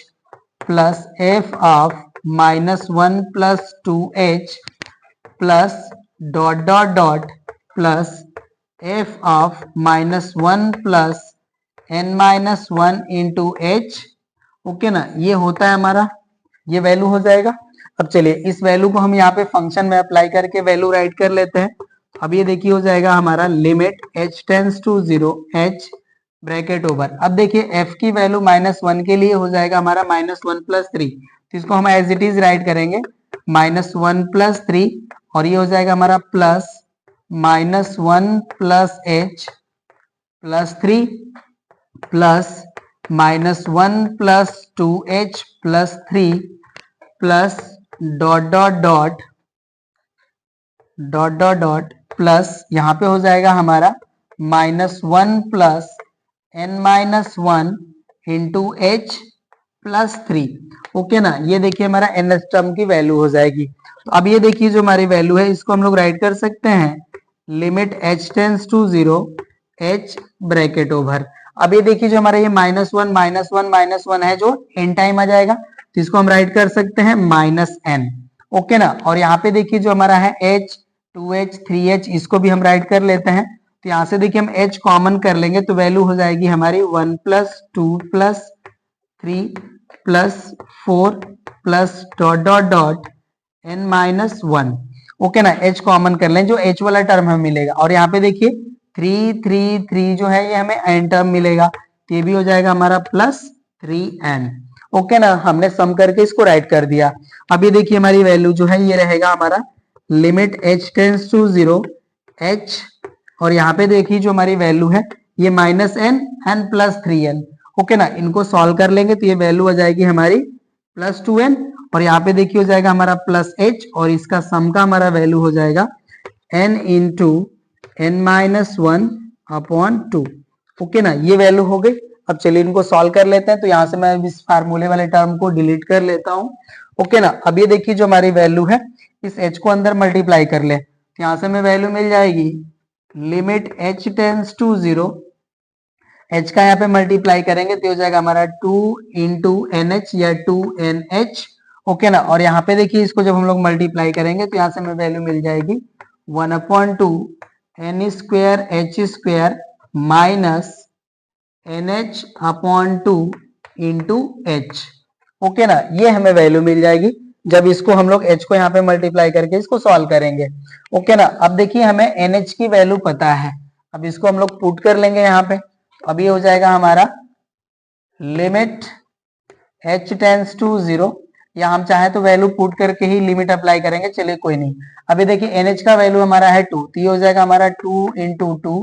plus f of -1 plus 2h plus dot dot dot plus f of -1 plus n-1 into h। Okay ना, ये होता है हमारा, ये वैल्यू हो जाएगा। अब चलिए इस वैल्यू को हम यहाँ पे फंक्शन में अप्लाई करके वैल्यू राइट कर लेते हैं। अब ये देखिए हो जाएगा हमारा limit h tends to 0 h bracket over, अब देखिए f की वैल्यू -1 के लिए हो जाएगा हमारा -1 प्लस 3, तो इसको हम एज इट इज राइट करेंगे -1 प्लस 3 और ये हो जाएगा हमारा plus -1 plus h plus 3 plus -1 plus 2h plus 3 plus dot dot dot dot dot dot plus यहाँ पे हो जाएगा हमारा -1 plus n-1 into h plus 3। Okay ना, ये देखिए हमारा n टर्म की वैल्यू हो जाएगी। तो अब ये देखिए जो हमारी वैल्यू है इसको हम लोग राइट कर सकते हैं limit h tends to 0 h bracket over. अब ये देखिए जो हमारा ये -1 है जो n टाइम आ जाएगा तो इसको हम राइट कर सकते हैं -n। ओके ना, और यहाँ पे देखिए जो हमारा है h 2h 3h इसको भी हम राइट कर लेते हैं। तो यहाँ से देखिए हम h कॉमन कर लेंगे तो वैल्यू हो जाएगी हमारी 1 plus 2 plus 3 plus 4 plus dot dot dot n-1। Okay ना, h कॉमन कर लें जो h वाला टर्म हमें मिलेगा, और यहाँ पे देखिए 3 3 3 जो है ये हमें n टर्म मिलेगा तो ये भी हो जाएगा हमारा प्लस 3n। ओके ना, हमने सम करके इसको राइट कर दिया। अब ये देखिए हमारी वैल्यू जो है ये रहेगा हमारा limit h tends to 0 h, और यहाँ पे देखिए जो हमारी वैल्यू है ये minus n n plus 3n, okay ना। इनको सॉल्व कर लेंगे तो ये वैल्यू आ जाएगी हमारी प्लस 2n, और यहाँ पे देखिए हो जाएगा हमारा प्लस h, और इसका सम का हमारा वैल्यू हो जाएगा n into n minus 1 upon 2, okay ना। ये वैल्यू हो गई। अब चलिए इनको सॉल्व कर लेते हैं। तो यहाँ से मैं इस फार्मूले वाले टर्म को डिलीट कर लेता हूँ, ओके ना। अब ये देखिए जो हमारी वैल्यू है इस h को अंदर मल्टीप्लाई कर ले, तो यहाँ से हमें वैल्यू मिल जाएगी limit h tends to 0, h का यहाँ पे मल्टीप्लाई करेंगे तो हो जाएगा हमारा 2 इंटू एन एच या 2nh, ओके ना। और यहाँ पे देखिए इसको जब हम लोग मल्टीप्लाई करेंगे तो यहाँ से हमें वैल्यू मिल जाएगी 1/2 n square h square minus NH upon 2 into h, okay ना। ये हमें वैल्यू मिल जाएगी जब इसको हम लोग h को यहाँ पे मल्टीप्लाई करके इसको सॉल्व करेंगे, ओके ना। अब देखिए हमें NH की वैल्यू पता है, अब इसको हम लोग पुट कर लेंगे यहाँ पे। अब ये हो जाएगा हमारा लिमिट h टेंस टू 0, या हम चाहे तो वैल्यू पुट करके ही लिमिट अप्लाई करेंगे, चलिए कोई नहीं। अभी देखिए NH का वैल्यू हमारा है 2, तो ये हो जाएगा हमारा 2 इंटू 2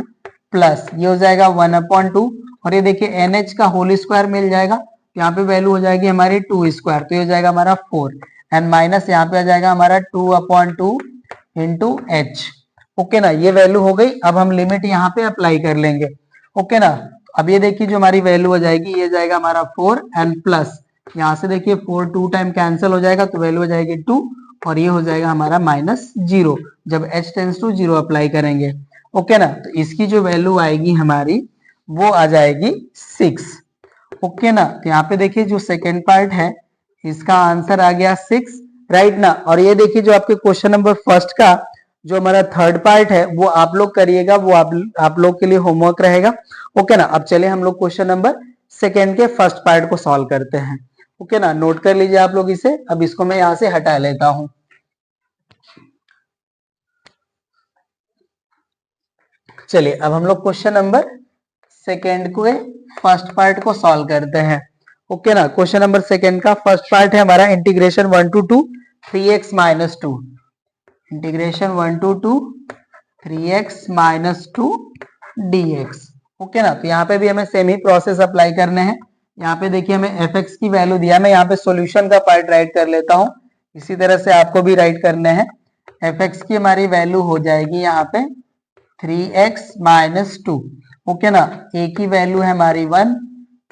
प्लस ये हो जाएगा 1/2, और ये देखिए NH का होल स्क्वायर मिल जाएगा, यहाँ पे वैल्यू हो जाएगी हमारी 2 स्क्वायर, तो ये हो जाएगा हमारा 4, एंड माइनस यहाँ पे आ जाएगा हमारा 2/2 इंटू एच, ओके ना। ये वैल्यू हो गई। अब हम लिमिट यहाँ पे अप्लाई कर लेंगे, ओके ना। अब ये देखिए जो हमारी वैल्यू हो जाएगी ये जाएगा हमारा 4 एंड प्लस यहाँ से देखिए 4 2 टाइम कैंसिल हो जाएगा तो वैल्यू हो जाएगी 2, और ये हो जाएगा हमारा -0 जब h टेंस टू 0 अप्लाई करेंगे, ओके ना। तो इसकी जो वैल्यू आएगी हमारी वो आ जाएगी 6, ओके ना। तो यहाँ पे देखिए जो सेकेंड पार्ट है इसका आंसर आ गया 6, राइट ना। और ये देखिए जो आपके क्वेश्चन नंबर फर्स्ट का जो हमारा थर्ड पार्ट है वो आप लोग करिएगा, वो आप लोग के लिए होमवर्क रहेगा, ओके ना। अब चलिए हम लोग क्वेश्चन नंबर सेकेंड के फर्स्ट पार्ट को सॉल्व करते हैं, ओके ना। नोट कर लीजिए आप लोग इसे। अब इसको मैं यहां से हटा लेता हूं। चलिए अब हम लोग क्वेश्चन नंबर सेकेंड को फर्स्ट पार्ट को सॉल्व करते हैं, ओके ना। क्वेश्चन नंबर सेकेंड का फर्स्ट पार्ट है हमारा integration 1 to 2 3x - 2, integration 1 to 2 3x - 2 dx, okay ना। तो यहाँ पे भी हमें सेम ही प्रोसेस अप्लाई करने हैं। यहाँ पे देखिए हमें fx की वैल्यू दिया, मैं यहाँ पे सॉल्यूशन का पार्ट राइट कर लेता हूँ, इसी तरह से आपको भी राइट करने हैं। fx की हमारी वैल्यू हो जाएगी यहाँ पे 3x - 2, ओके ना। a की वैल्यू है हमारी 1,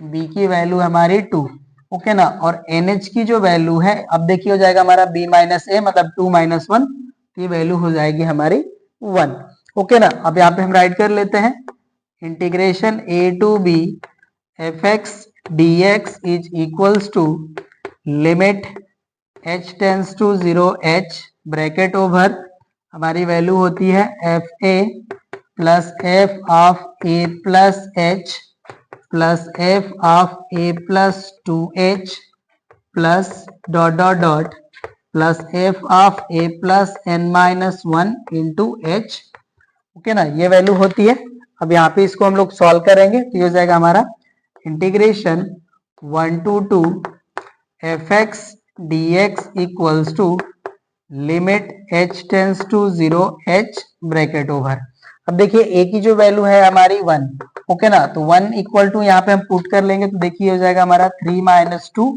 b की वैल्यू है हमारी 2, ओके ना। और nh की जो वैल्यू है अब देखिए हो जाएगा हमारा b - a मतलब 2 - 1, ये वैल्यू हो जाएगी हमारी 1, ओके ना। अब यहाँ पे हम राइट कर लेते हैं integration a to b fx dx is equals to limit h tends to 0 h bracket over हमारी वैल्यू होती है f a plus f of a plus h plus f of a plus 2h plus dot dot dot plus f of a plus n-1 into h, okay ना। ये value होती है। अब यहाँ पे इसको हम लोग सॉल्व करेंगे तो ये हो जाएगा हमारा integration 1 to 2 fx dx equals to limit h tends to 0 h bracket over. अब देखिए a की जो वैल्यू है हमारी 1, ओके ना। तो 1 इक्वल टू यहाँ पे हम पुट कर लेंगे तो देखिए हो जाएगा हमारा 3 - 2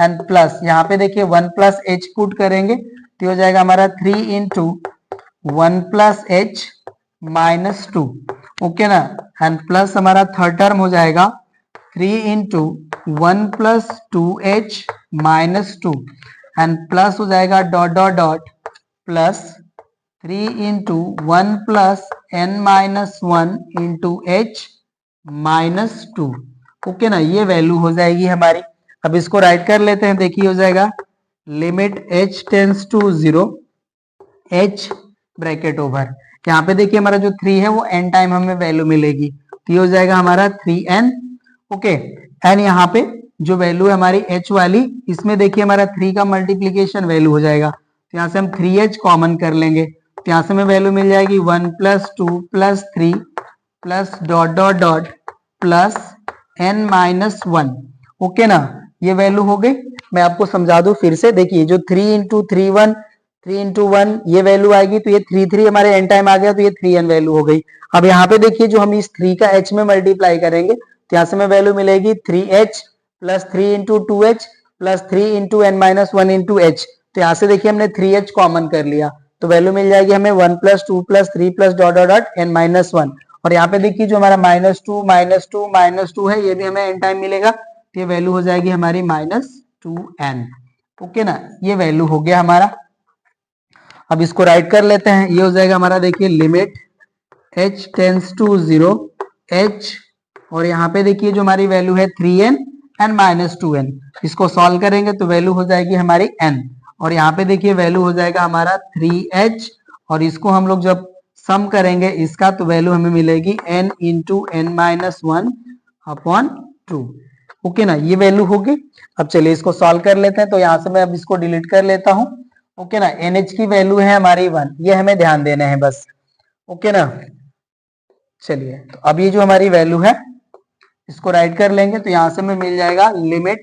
एंड प्लस यहाँ पे देखिए 1 प्लस h पुट करेंगे तो हो जाएगा हमारा 3 into 1 plus h minus 2, okay ना। एंड प्लस हमारा थर्ड टर्म हो जाएगा 3 into 1 plus 2h minus 2 and plus हो जाएगा dot dot dot plus 3 into 1 plus n-1 into h minus 2, okay ना। ये वैल्यू हो जाएगी हमारी। अब इसको राइट कर लेते हैं, देखिए हो जाएगा limit h tends to 0 h bracket over यहाँ पे देखिए हमारा जो 3 है वो n टाइम हमें वैल्यू मिलेगी, तो ये हो जाएगा हमारा 3n, ओके। एंड यहाँ पे जो वैल्यू है हमारी h वाली इसमें देखिए हमारा 3 का मल्टीप्लीकेशन वैल्यू हो जाएगा, तो यहाँ से हम 3h कॉमन कर लेंगे तो यहाँ से हमें वैल्यू मिल जाएगी 1 + 2 + 3 plus dot dot dot plus n-1, okay ना। ये वैल्यू हो गई। मैं आपको समझा दूं फिर से, देखिए जो 3 × 3 1 3 इंटू 1 ये वैल्यू आएगी, तो ये 3 हमारे n टाइम आ गया, तो ये 3n वैल्यू हो गई। अब यहाँ पे देखिए जो हम इस 3 का h में मल्टीप्लाई करेंगे तो यहाँ से हमें वैल्यू मिलेगी 3h plus 3 into 2h plus 3 into n minus 1 into h। तो यहाँ से देखिए हमने 3h कॉमन कर लिया, तो वैल्यू मिल जाएगी हमें 1 plus 2 plus 3 plus dot dot dot n minus 1। और यहाँ पे देखिए जो हमारा -2 है ये भी हमें n टाइम मिलेगा, तो ये वैल्यू हो जाएगी हमारी -2n। ओके ना, ये वैल्यू हो गया हमारा। अब इसको राइट कर लेते हैं, ये हो जाएगा हमारा देखिए limit h tends to 0 h, और यहाँ पे देखिए जो हमारी वैल्यू है 3n n माइनस 2n। इसको सॉल्व करेंगे तो वैल्यू हो जाएगी हमारी n, और यहाँ पे देखिए वैल्यू हो जाएगा हमारा 3h, और इसको हम लोग जब सम करेंगे इसका तो वैल्यू हमें मिलेगी n into n minus 1 upon 2। Okay ना, ये वैल्यू होगी। अब चलिए इसको सॉल्व कर लेते हैं, तो यहाँ से मैं अब इसको डिलीट कर लेता हूँ। ओके ना, NH की वैल्यू है हमारी 1, ये हमें ध्यान देना है बस। ओके ना, चलिए तो अब ये जो हमारी वैल्यू है इसको राइट कर लेंगे, तो यहां से हमें मिल जाएगा लिमिट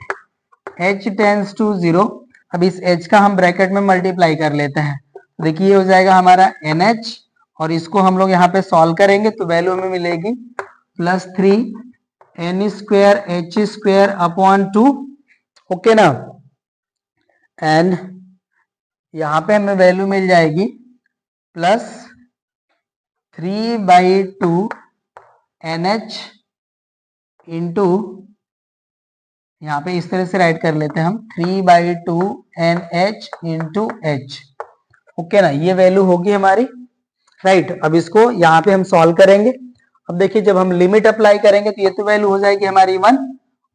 h टेंस टू 0। अब इस h का हम ब्रैकेट में मल्टीप्लाई कर लेते हैं, देखिए ये हो जाएगा हमारा NH, और इसको हम लोग यहाँ पे सॉल्व करेंगे तो वैल्यू हमें मिलेगी plus 3 n square h square upon 2। Okay ना, एंड यहाँ पे हमें वैल्यू मिल जाएगी प्लस 3/2 NH इंटू, यहाँ पे इस तरह से राइट कर लेते हैं हम 3/2 NH इंटू H। ओके ना, ये वैल्यू होगी हमारी राइट। अब इसको यहाँ पे हम सॉल्व करेंगे। अब देखिए जब हम लिमिट अप्लाई करेंगे तो ये तो वैल्यू हो जाएगी हमारी 1।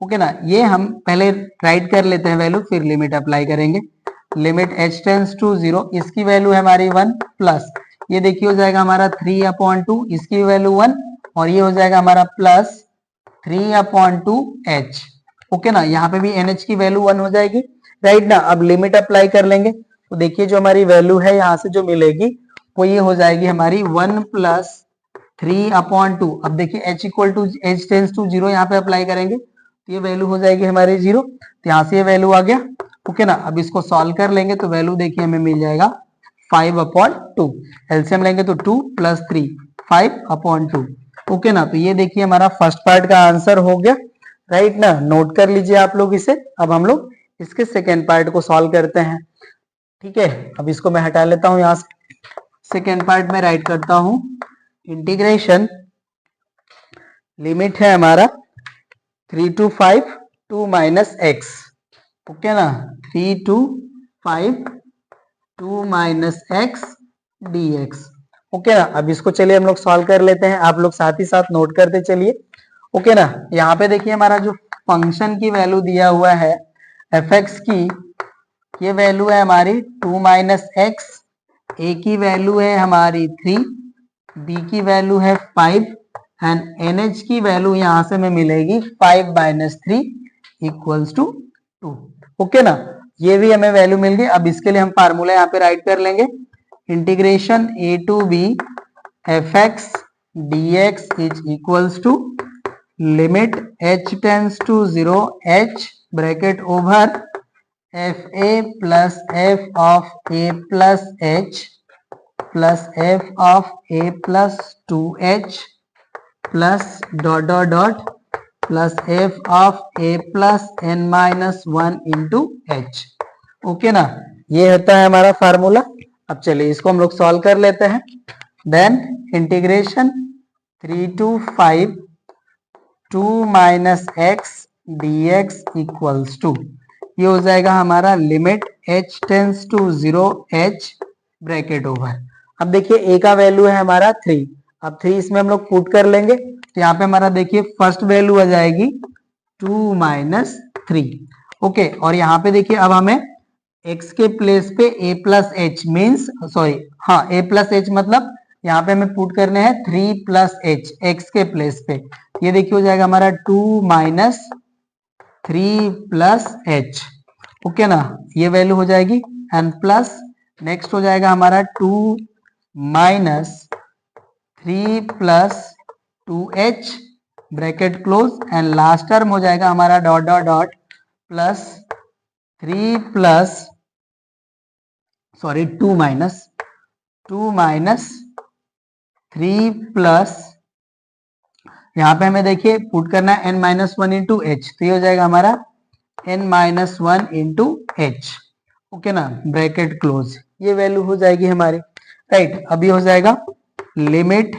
ओके ना, ये हम पहले राइट कर लेते हैं वैल्यू, फिर लिमिट अप्लाई करेंगे। लिमिट h टेंस टू 0, इसकी वैल्यू है हमारी 1, प्लस ये देखिए हो जाएगा हमारा 3/2, इसकी वैल्यू 1, और ये हो जाएगा हमारा प्लस 3/2 h। ओके ना, यहाँ पे भी NH की वैल्यू 1 हो जाएगी राइट ना। अब लिमिट अप्लाई कर लेंगे तो देखिए जो हमारी वैल्यू है यहाँ से जो मिलेगी वो ये हो जाएगी हमारी 1 प्लस 3/2। अब देखिए h equal to h tends to 0 यहाँ पे अप्लाई करेंगे तो ये वैल्यू हो जाएगी हमारी 0, तो यहाँ से ये वैल्यू आ गया। ओके ना, अब इसको सॉल्व कर लेंगे तो वैल्यू देखिए हमें मिल जाएगा 5/2। एलसीएम लेंगे तो 2 प्लस 3 5/2। ओके ना, तो ये देखिए हमारा फर्स्ट पार्ट का आंसर हो गया राइट ना, नोट कर लीजिए आप लोग इसे। अब हम लोग इसके सेकेंड पार्ट को सॉल्व करते हैं। ठीक है, अब इसको मैं हटा लेता हूं यहाँ से, सेकेंड पार्ट में राइट करता हूं इंटीग्रेशन, लिमिट है हमारा 3 to 5 2 माइनस एक्स। ओके ना, 3 to 5 2 minus x dx। Okay ना, अब इसको चलिए हम लोग सॉल्व कर लेते हैं, आप लोग साथ ही साथ नोट करते चलिए। ओके ना, यहाँ पे देखिए हमारा जो फंक्शन की वैल्यू दिया हुआ है fx की, ये वैल्यू है हमारी 2 माइनस एक्स, ए की वैल्यू है हमारी 3, बी की वैल्यू है 5, एंड NH की वैल्यू यहाँ से हमें मिलेगी 5 माइनस 3 इक्वल्स टू 2। ओके ना, ये भी हमें वैल्यू मिल गई। अब इसके लिए हम फार्मूला यहाँ पे राइट कर लेंगे, integration a to b fx dx is equals to limit h tends to 0 h bracket over fa plus f of a plus h plus f of a plus 2h plus dot dot dot plus f of a plus n minus 1 into h। Okay ना, ये होता है हमारा formula. अब चलिए इसको हम लोग सॉल्व कर लेते हैं। Then integration 3 to 5 2 minus x dx equals to, ये हो जाएगा हमारा limit h tends to 0 h bracket over. अब देखिए a का वैल्यू है हमारा 3, अब 3 इसमें हम लोग पुट कर लेंगे तो यहाँ पे हमारा देखिए फर्स्ट वैल्यू आ जाएगी 2 माइनस 3। ओके, और यहाँ पे देखिए अब हमें x के प्लेस पे a plus H means sorry हाँ a प्लस एच मतलब यहाँ पे हमें पुट करने हैं 3 प्लस एच x के प्लेस पे। ये देखिए हो जाएगा हमारा 2 माइनस 3 प्लस एच। ओके ना, ये वैल्यू हो जाएगी एंड प्लस नेक्स्ट हो जाएगा हमारा 2 minus 3 plus 2h bracket close, and last term हो जाएगा हमारा dot dot dot plus 3 plus sorry 2 minus 3 plus, यहाँ पे हमें देखिए पुट करना है n-1 इंटू एच, तो ये हो जाएगा हमारा n-1 इंटू एच, ओके ना, ब्रैकेट क्लोज, ये वैल्यू हो जाएगी हमारी, राइट। अभी हो जाएगा limit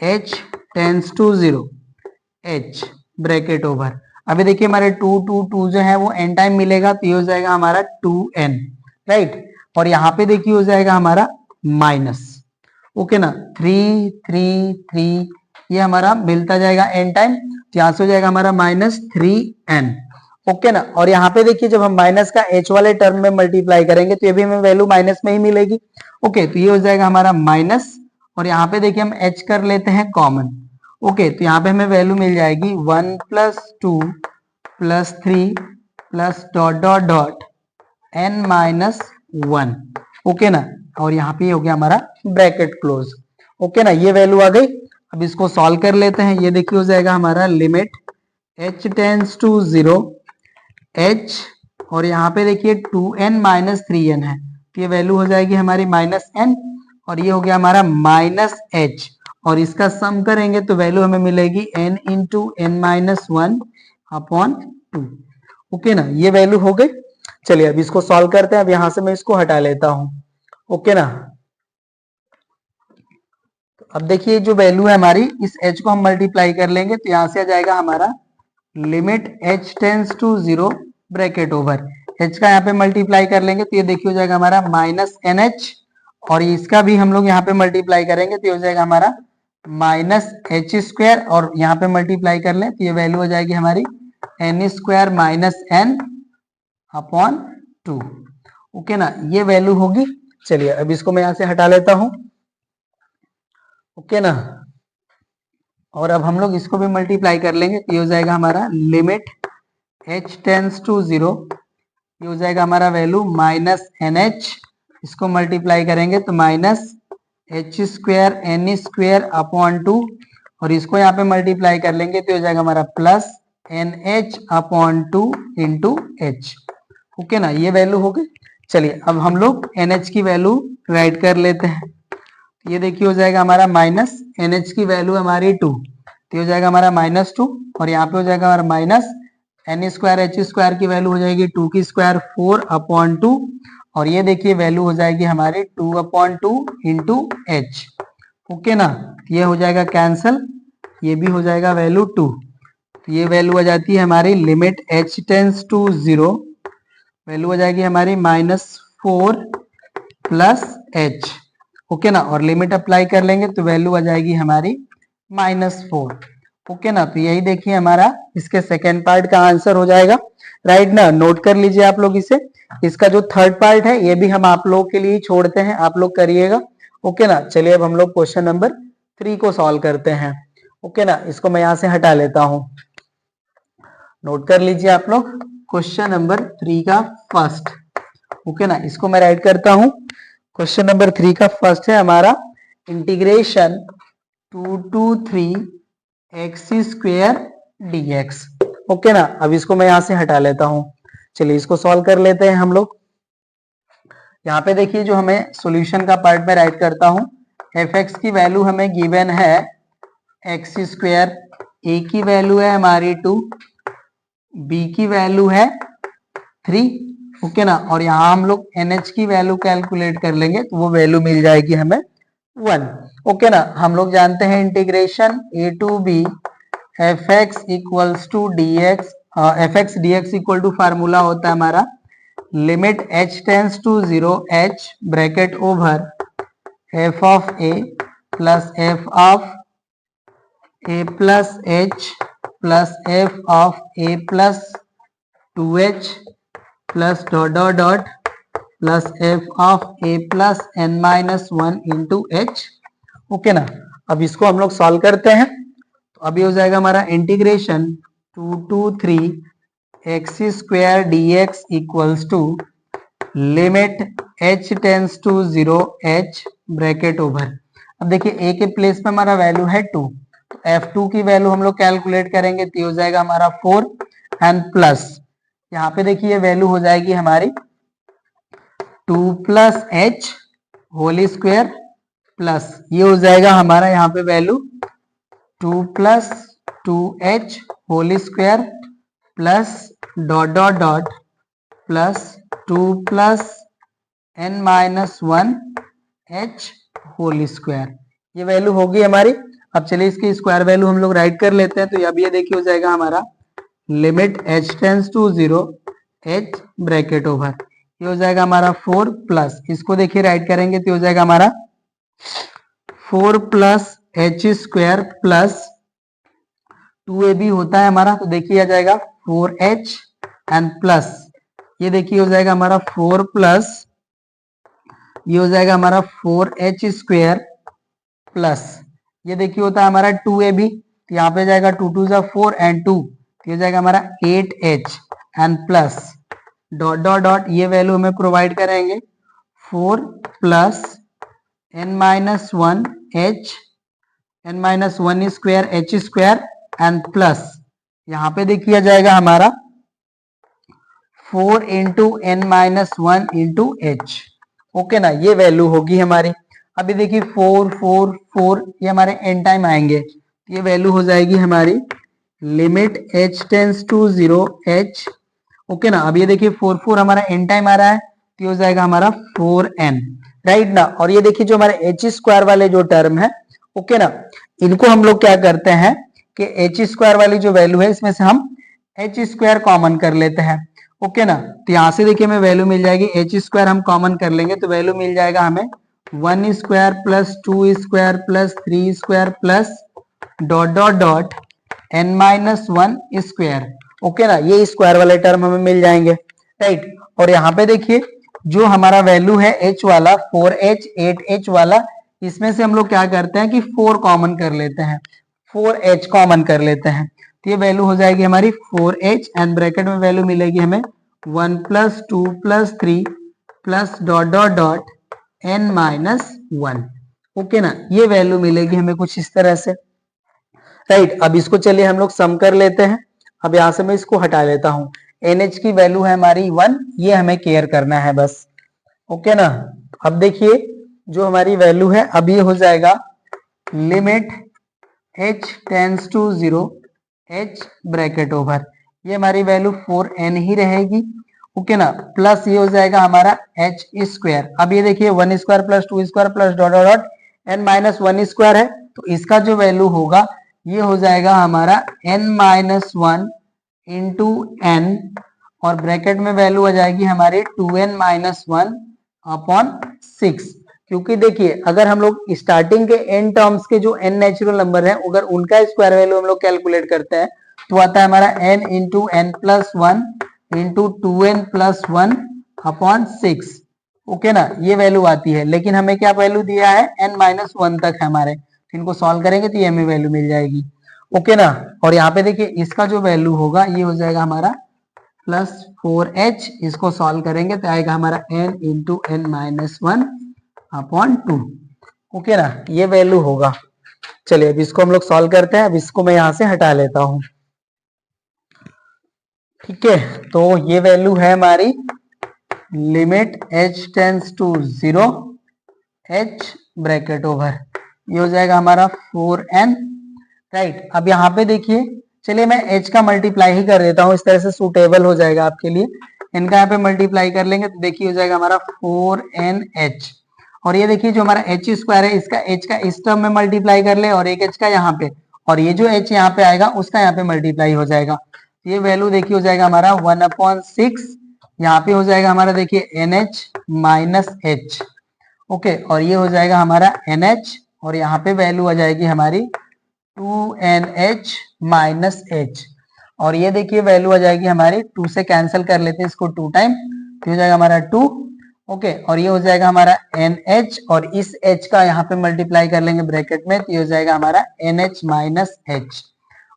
h tends to 0 h bracket over, अभी देखिए हमारे 2 जो है वो n टाइम मिलेगा, तो ये हो जाएगा हमारा 2n, राइट। और यहाँ पे देखिए हो जाएगा हमारा माइनस, ओके ना, 3 3 3, ये हमारा मिलता जाएगा n टाइम, तो यहाँ से हो जाएगा हमारा -3n, ओके ना। और यहाँ पे देखिए जब हम माइनस का h वाले टर्म में मल्टीप्लाई करेंगे तो ये भी हमें वैल्यू माइनस में ही मिलेगी, ओके। तो ये हो जाएगा हमारा माइनस, और यहाँ पे देखिए हम h कर लेते हैं कॉमन, ओके। तो यहाँ पे हमें वैल्यू मिल जाएगी 1 + 2 + 3 plus dot dot dot n-1, okay ना। और यहाँ पे हो गया हमारा ब्रैकेट क्लोज, ओके ना, ये वैल्यू आ गई। अब इसको सॉल्व कर लेते हैं, ये देखिए हो जाएगा हमारा limit h tends to 0 h, और यहाँ पे देखिए 2n - 3n है, तो ये वैल्यू हो जाएगी हमारी -n, और ये हो गया हमारा -h, और इसका सम करेंगे तो वैल्यू हमें मिलेगी n into n-1 upon 2, okay ना, ये वैल्यू हो गई। चलिए अब इसको सॉल्व करते हैं, अब यहां से मैं इसको हटा लेता हूं, ओके ना। अब देखिए जो वैल्यू है हमारी, इस h को हम मल्टीप्लाई कर लेंगे तो यहां से आ जाएगा हमारा limit h tends to 0 bracket over, h का यहाँ पे मल्टीप्लाई कर लेंगे तो ये देखिए हो जाएगा हमारा -nh, और इसका भी हम लोग यहाँ पे मल्टीप्लाई करेंगे तो ये हो जाएगा हमारा -h², और यहाँ पे मल्टीप्लाई कर लें तो ये वैल्यू हो जाएगी हमारी n² - n अपॉन 2, ओके ना, ये वैल्यू होगी। चलिए अब इसको मैं यहाँ से हटा लेता हूं, ओके ना। और अब हम लोग इसको भी मल्टीप्लाई कर लेंगे तो ये हो जाएगा हमारा लिमिट h टेंस टू 0, ये हो जाएगा हमारा वैल्यू -nh, इसको मल्टीप्लाई करेंगे तो -h² n² अपॉन 2, और इसको यहाँ पे मल्टीप्लाई कर लेंगे तो हो जाएगा हमारा +nh upon 2 into h, okay ना, ये वैल्यू हो गई। चलिए अब हम लोग NH की वैल्यू राइट कर लेते हैं, ये देखिए हो जाएगा हमारा -NH की वैल्यू हमारी 2, तो हो जाएगा हमारा -2, और यहाँ पे हो जाएगा हमारा -n² h² की वैल्यू हो जाएगी 2 की स्क्वायर 4 अपॉन 2, और ये देखिए वैल्यू हो जाएगी हमारी 2/2 इंटू h, ओके ना, ये हो जाएगा कैंसल, ये भी हो जाएगा वैल्यू 2, तो ये वैल्यू आ जाती है हमारी limit h tends to 0, value हो जाएगी हमारी -4 प्लस h, ओके ना, और लिमिट अप्लाई कर लेंगे तो वैल्यू आ जाएगी हमारी -4, ओके ना। तो यही देखिए हमारा इसके सेकेंड पार्ट का आंसर हो जाएगा, राइट ना, नोट कर लीजिए आप लोग इसे। इसका जो थर्ड पार्ट है ये भी हम आप लोगों के लिए छोड़ते हैं, आप लोग करिएगा, ओके ना। चलिए अब हम लोग क्वेश्चन नंबर 3 को सॉल्व करते हैं, ओके ना, इसको मैं यहाँ से हटा लेता हूं, नोट कर लीजिए आप लोग क्वेश्चन नंबर 3 का फर्स्ट, ओके ना, इसको मैं राइट करता हूं। क्वेश्चन नंबर 3 का फर्स्ट है हमारा integration 2 to 3 x² dx, okay ना। अब इसको मैं यहां से हटा लेता हूं, चलिए इसको सॉल्व कर लेते हैं हम लोग। यहाँ पे देखिए जो हमें सॉल्यूशन का पार्ट में राइट करता हूं, fx की वैल्यू हमें गिवन है x², a की वैल्यू है हमारी 2, b की वैल्यू है 3, ओके ना, और यहाँ हम लोग NH की वैल्यू कैलकुलेट कर लेंगे तो वो वैल्यू मिल जाएगी हमें 1, ओके ना। हम लोग जानते हैं integration a to b fx equals to dx, fx dx equal to formula होता है हमारा limit h tends to 0 h bracket over f of a plus f of a plus h plus f of a plus 2h plus dot dot dot plus f of a plus n-1 into h, okay ना। अब इसको हम लोग solve करते हैं, तो अभी हो जाएगा हमारा integration 2 to 3 x² dx equals to limit h tends to 0 h bracket over, अब देखिए a के प्लेस पे हमारा वैल्यू है 2, तो f2 की वैल्यू हम लोग कैलकुलेट करेंगे तो हो जाएगा हमारा 4 एंड प्लस यहाँ पे देखिए वैल्यू हो जाएगी हमारी 2+h होल स्क्वायर प्लस ये हो जाएगा हमारा यहाँ पे value 2+2h whole square plus dot dot dot plus 2+n-1h whole square. ये वैल्यू होगी हमारी। अब चलिए इसकी स्क्वायर वैल्यू हम लोग राइट कर लेते हैं। तो अब ये देखिए हो जाएगा हमारा limit h tends to 0 h bracket over ये हो जाएगा हमारा 4 प्लस इसको देखिए राइट करेंगे तो हो जाएगा हमारा 4+h स्क्वायर प्लस 2ab होता है हमारा। तो देखिए आ जाएगा 4h एंड प्लस ये देखिए हो जाएगा हमारा 4 प्लस ये हो जाएगा हमारा 4h स्क्वायर प्लस ये देखिए होता है हमारा 2ab तो यहाँ पे जाएगा 2 2 4 एंड 2 तो ये जाएगा हमारा 8h and plus dot dot dot ये वैल्यू हमें प्रोवाइड करेंगे 4 plus n-1h n-1 square h square and plus यहाँ पे देखिए जाएगा हमारा 4 into n-1 into h। Okay ना, ये वैल्यू होगी हमारी। अभी देखिए 4 4 4 ये हमारे एन टाइम आएंगे ये वैल्यू हो जाएगी हमारी limit h tends to 0 h। Okay ना, अब ये देखिए 4 4 हमारा एन टाइम आ रहा है तो ये हो जाएगा हमारा 4n राइट ना। और ये देखिए जो हमारे h स्क्वायर वाले जो टर्म है ओके ना, इनको हम लोग क्या करते हैं कि h स्क्वायर वाली जो वैल्यू है इसमें से हम h स्क्वायर कॉमन कर लेते हैं। ओके ना, तो यहाँ से देखिए हमें वैल्यू मिल जाएगी h स्क्वायर हम कॉमन कर लेंगे तो वैल्यू मिल जाएगा हमें 1 square plus 2 square plus 3 square plus dot dot dot n-1 square. Okay ना, ये स्क्वायर वाले टर्म हमें मिल जाएंगे राइट। और यहाँ पे देखिए जो हमारा वैल्यू है h वाला 4h 8h वाला इसमें से हम लोग क्या करते हैं कि 4 कॉमन कर लेते हैं 4h कॉमन कर लेते हैं तो ये वैल्यू हो जाएगी हमारी 4h एंड ब्रैकेट में वैल्यू मिलेगी हमें 1 plus 2 plus 3 plus dot dot dot n-1। Okay ना, ये वैल्यू मिलेगी हमें कुछ इस तरह से राइट। अब इसको चलिए हम लोग सम कर लेते हैं। अब यहां से मैं इसको हटा लेता हूं। NH की वैल्यू है हमारी 1 ये हमें केयर करना है बस। ओके ना, अब देखिए जो हमारी वैल्यू है अब ये हो जाएगा limit h tends to 0 h bracket over ये हमारी वैल्यू 4n ही रहेगी। ओके ना, प्लस ये हो जाएगा हमारा h स्क्वायर। अब ये देखिए 1 square plus 2 square plus dot dot dot n-1 square है तो इसका जो वैल्यू होगा ये हो जाएगा हमारा n-1 इंटू n और ब्रैकेट में वैल्यू आ जाएगी हमारी 2n-1 अपॉन 6। क्योंकि देखिए अगर हम लोग स्टार्टिंग के n टर्म्स के जो n नेचुरल नंबर है अगर उनका स्क्वायर वैल्यू हम लोग कैलकुलेट करते हैं तो आता है हमारा n into n plus 1 into 2n+1 upon 6। Okay ना, ये वैल्यू आती है लेकिन हमें क्या वैल्यू दिया है n-1 तक है हमारे। इनको सॉल्व करेंगे तो ये हमें वैल्यू मिल जाएगी। ओके ना, और यहाँ पे देखिए इसका जो वैल्यू होगा ये हो जाएगा हमारा प्लस 4h इसको सॉल्व करेंगे तो आएगा हमारा n into n-1 upon 2। Okay ना, ये वैल्यू होगा। चलिए अब इसको हम लोग सॉल्व करते हैं। अब इसको मैं यहाँ से हटा लेता हूँ। ठीक है, तो ये वैल्यू है हमारी limit h tends to 0 h bracket over ये हो जाएगा हमारा 4n राइट। अब यहाँ पे देखिए चलिए मैं h का मल्टीप्लाई ही कर देता हूँ इस तरह से सूटेबल हो जाएगा आपके लिए। इनका यहाँ पे मल्टीप्लाई कर लेंगे तो देखिए हो जाएगा हमारा 4nh और ये देखिए जो हमारा h स्क्वायर है इसका h का इस टर्म में मल्टीप्लाई कर ले और एक h का यहाँ पे और ये जो h यहाँ पे आएगा उसका यहाँ पे मल्टीप्लाई हो जाएगा। ये वैल्यू देखिए हो जाएगा हमारा 1/6 यहाँ पे हो जाएगा हमारा देखिए NH माइनस h। ओके, और ये हो जाएगा हमारा NH और यहाँ पे वैल्यू आ जाएगी हमारी 2NH माइनस h और ये देखिए वैल्यू आ जाएगी हमारी 2 से कैंसिल कर लेते हैं इसको 2 टाइम तो हो जाएगा हमारा 2। ओके, और ये हो जाएगा हमारा NH और इस H का यहाँ पे मल्टीप्लाई कर लेंगे ब्रैकेट में तो ये हो जाएगा हमारा NH माइनस H।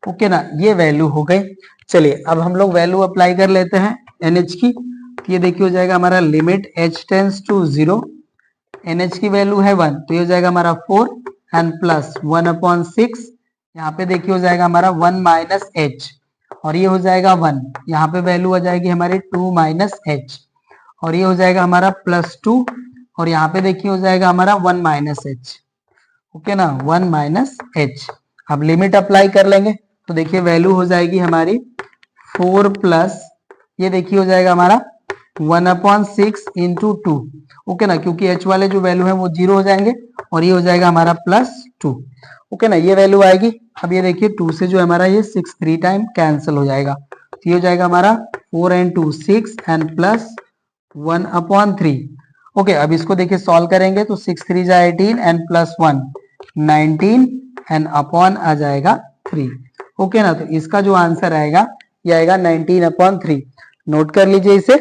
ओके ना, ये वैल्यू हो गई। चलिए अब हम लोग वैल्यू अप्लाई कर लेते हैं NH की। ये देखिए हो जाएगा हमारा limit h tends to 0 NH की वैल्यू है 1 तो ये हो जाएगा हमारा 4 एंड प्लस 1/6 यहाँ पे देखिए हो जाएगा हमारा 1 माइनस h और ये हो जाएगा 1 यहाँ पे वैल्यू आ जाएगी हमारी 2 माइनस h और ये हो जाएगा हमारा +2 और यहाँ पे देखिए हो जाएगा हमारा 1 - h। ओके ना, 1 - h। अब लिमिट अप्लाई कर लेंगे तो देखिए वैल्यू हो जाएगी हमारी 4 प्लस ये देखिए हो जाएगा हमारा 1/6 इंटू 2। ओके ना, क्योंकि h वाले जो वैल्यू है वो 0 हो जाएंगे और ये हो जाएगा हमारा +2। ओके ना, ये वैल्यू आएगी। अब ये देखिए 2 से जो हमारा ये 6 3 टाइम कैंसिल हो जाएगा, तो ये हो जाएगा हमारा 4 and 2 6 एंड प्लस 1/3। ओके, अब इसको देखिए सॉल्व करेंगे तो 6 3 जा 18 एंड प्लस 1 19 एंड अपॉन आ जाएगा 3। ओके ना, तो इसका जो आंसर आएगा ये आएगा 19/3। नोट कर लीजिए इसे।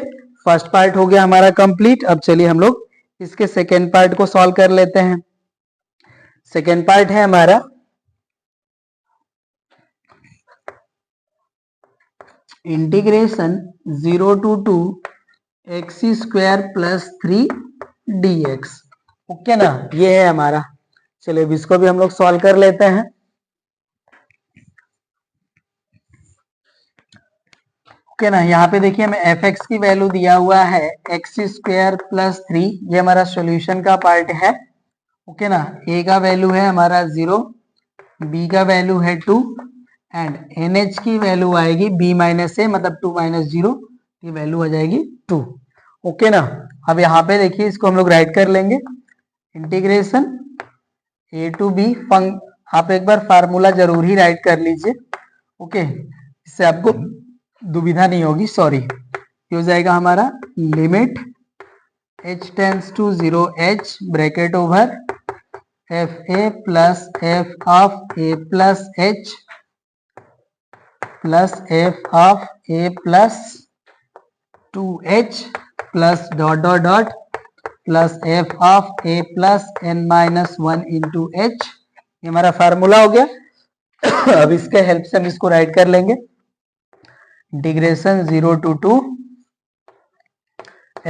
फर्स्ट पार्ट हो गया हमारा कंप्लीट। अब चलिए हम लोग इसके सेकेंड पार्ट को सॉल्व कर लेते हैं। सेकेंड पार्ट है हमारा integration 0 to 2 x² + 3 dx। Okay ना, ये है हमारा। चलिए अब इसको भी हम लोग सॉल्व कर लेते हैं। ओके ना, यहाँ पे देखिए हमें fx की वैल्यू दिया हुआ है x² + 3। ये हमारा सॉल्यूशन का पार्ट है। ओके ना, a का वैल्यू है हमारा 0, b का वैल्यू है 2 एंड nh की वैल्यू आएगी b - a मतलब 2 - 0, ये वैल्यू आ जाएगी 2। ओके ना, अब यहाँ पे देखिए इसको हम लोग राइट कर लेंगे इंटीग्रेशन a to b। आप एक बार फार्मूला जरूर ही राइट कर लीजिए। ओके, इससे आपको दुविधा नहीं होगी। सॉरी, ये हो जाएगा हमारा limit h tends to 0 h bracket over fa plus f of a plus h plus f of a plus 2h plus dot dot dot plus f of a plus n-1 into h। ये हमारा formula हो गया। अब इसके help से हम इसको right कर लेंगे integration 0 to 2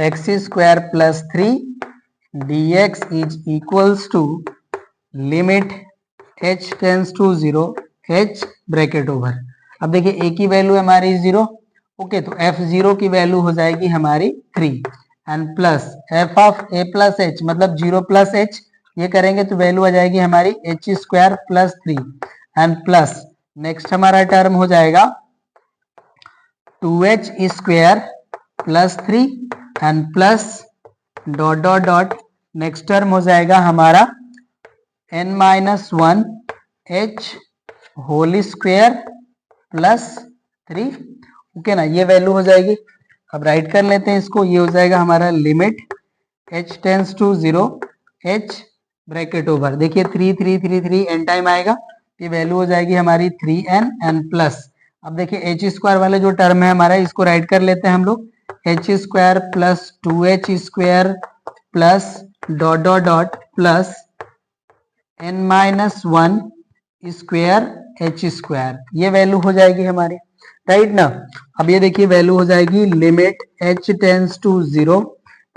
x² + 3 dx is equals to limit h tends to 0 h bracket over. अब देखिए a की वैल्यू हमारी 0। ओके, तो f0 की वैल्यू हो जाएगी हमारी 3 and plus f of a plus h मतलब 0 प्लस h, ये करेंगे तो वैल्यू आ जाएगी हमारी h² + 3 एंड प्लस नेक्स्ट हमारा टर्म हो जाएगा 2h² + 3 and plus dot dot dot next term हो जाएगा हमारा n-1 h whole square plus 3। Okay ना, ये वैल्यू हो जाएगी। अब राइट कर लेते हैं इसको। ये हो जाएगा हमारा limit h tends to 0 h bracket over. देखिए 3 3 3 3 n टाइम आएगा, ये वैल्यू हो जाएगी हमारी 3n एंड प्लस। अब देखिए h² वाले जो टर्म है हमारा, इसको राइट कर लेते हैं हम लोग h² plus 2h² plus dot dot dot plus n-1 square h²। ये वैल्यू हो जाएगी हमारी, राइट ना। अब ये देखिए वैल्यू हो जाएगी लिमिट h टेंड्स टू 0,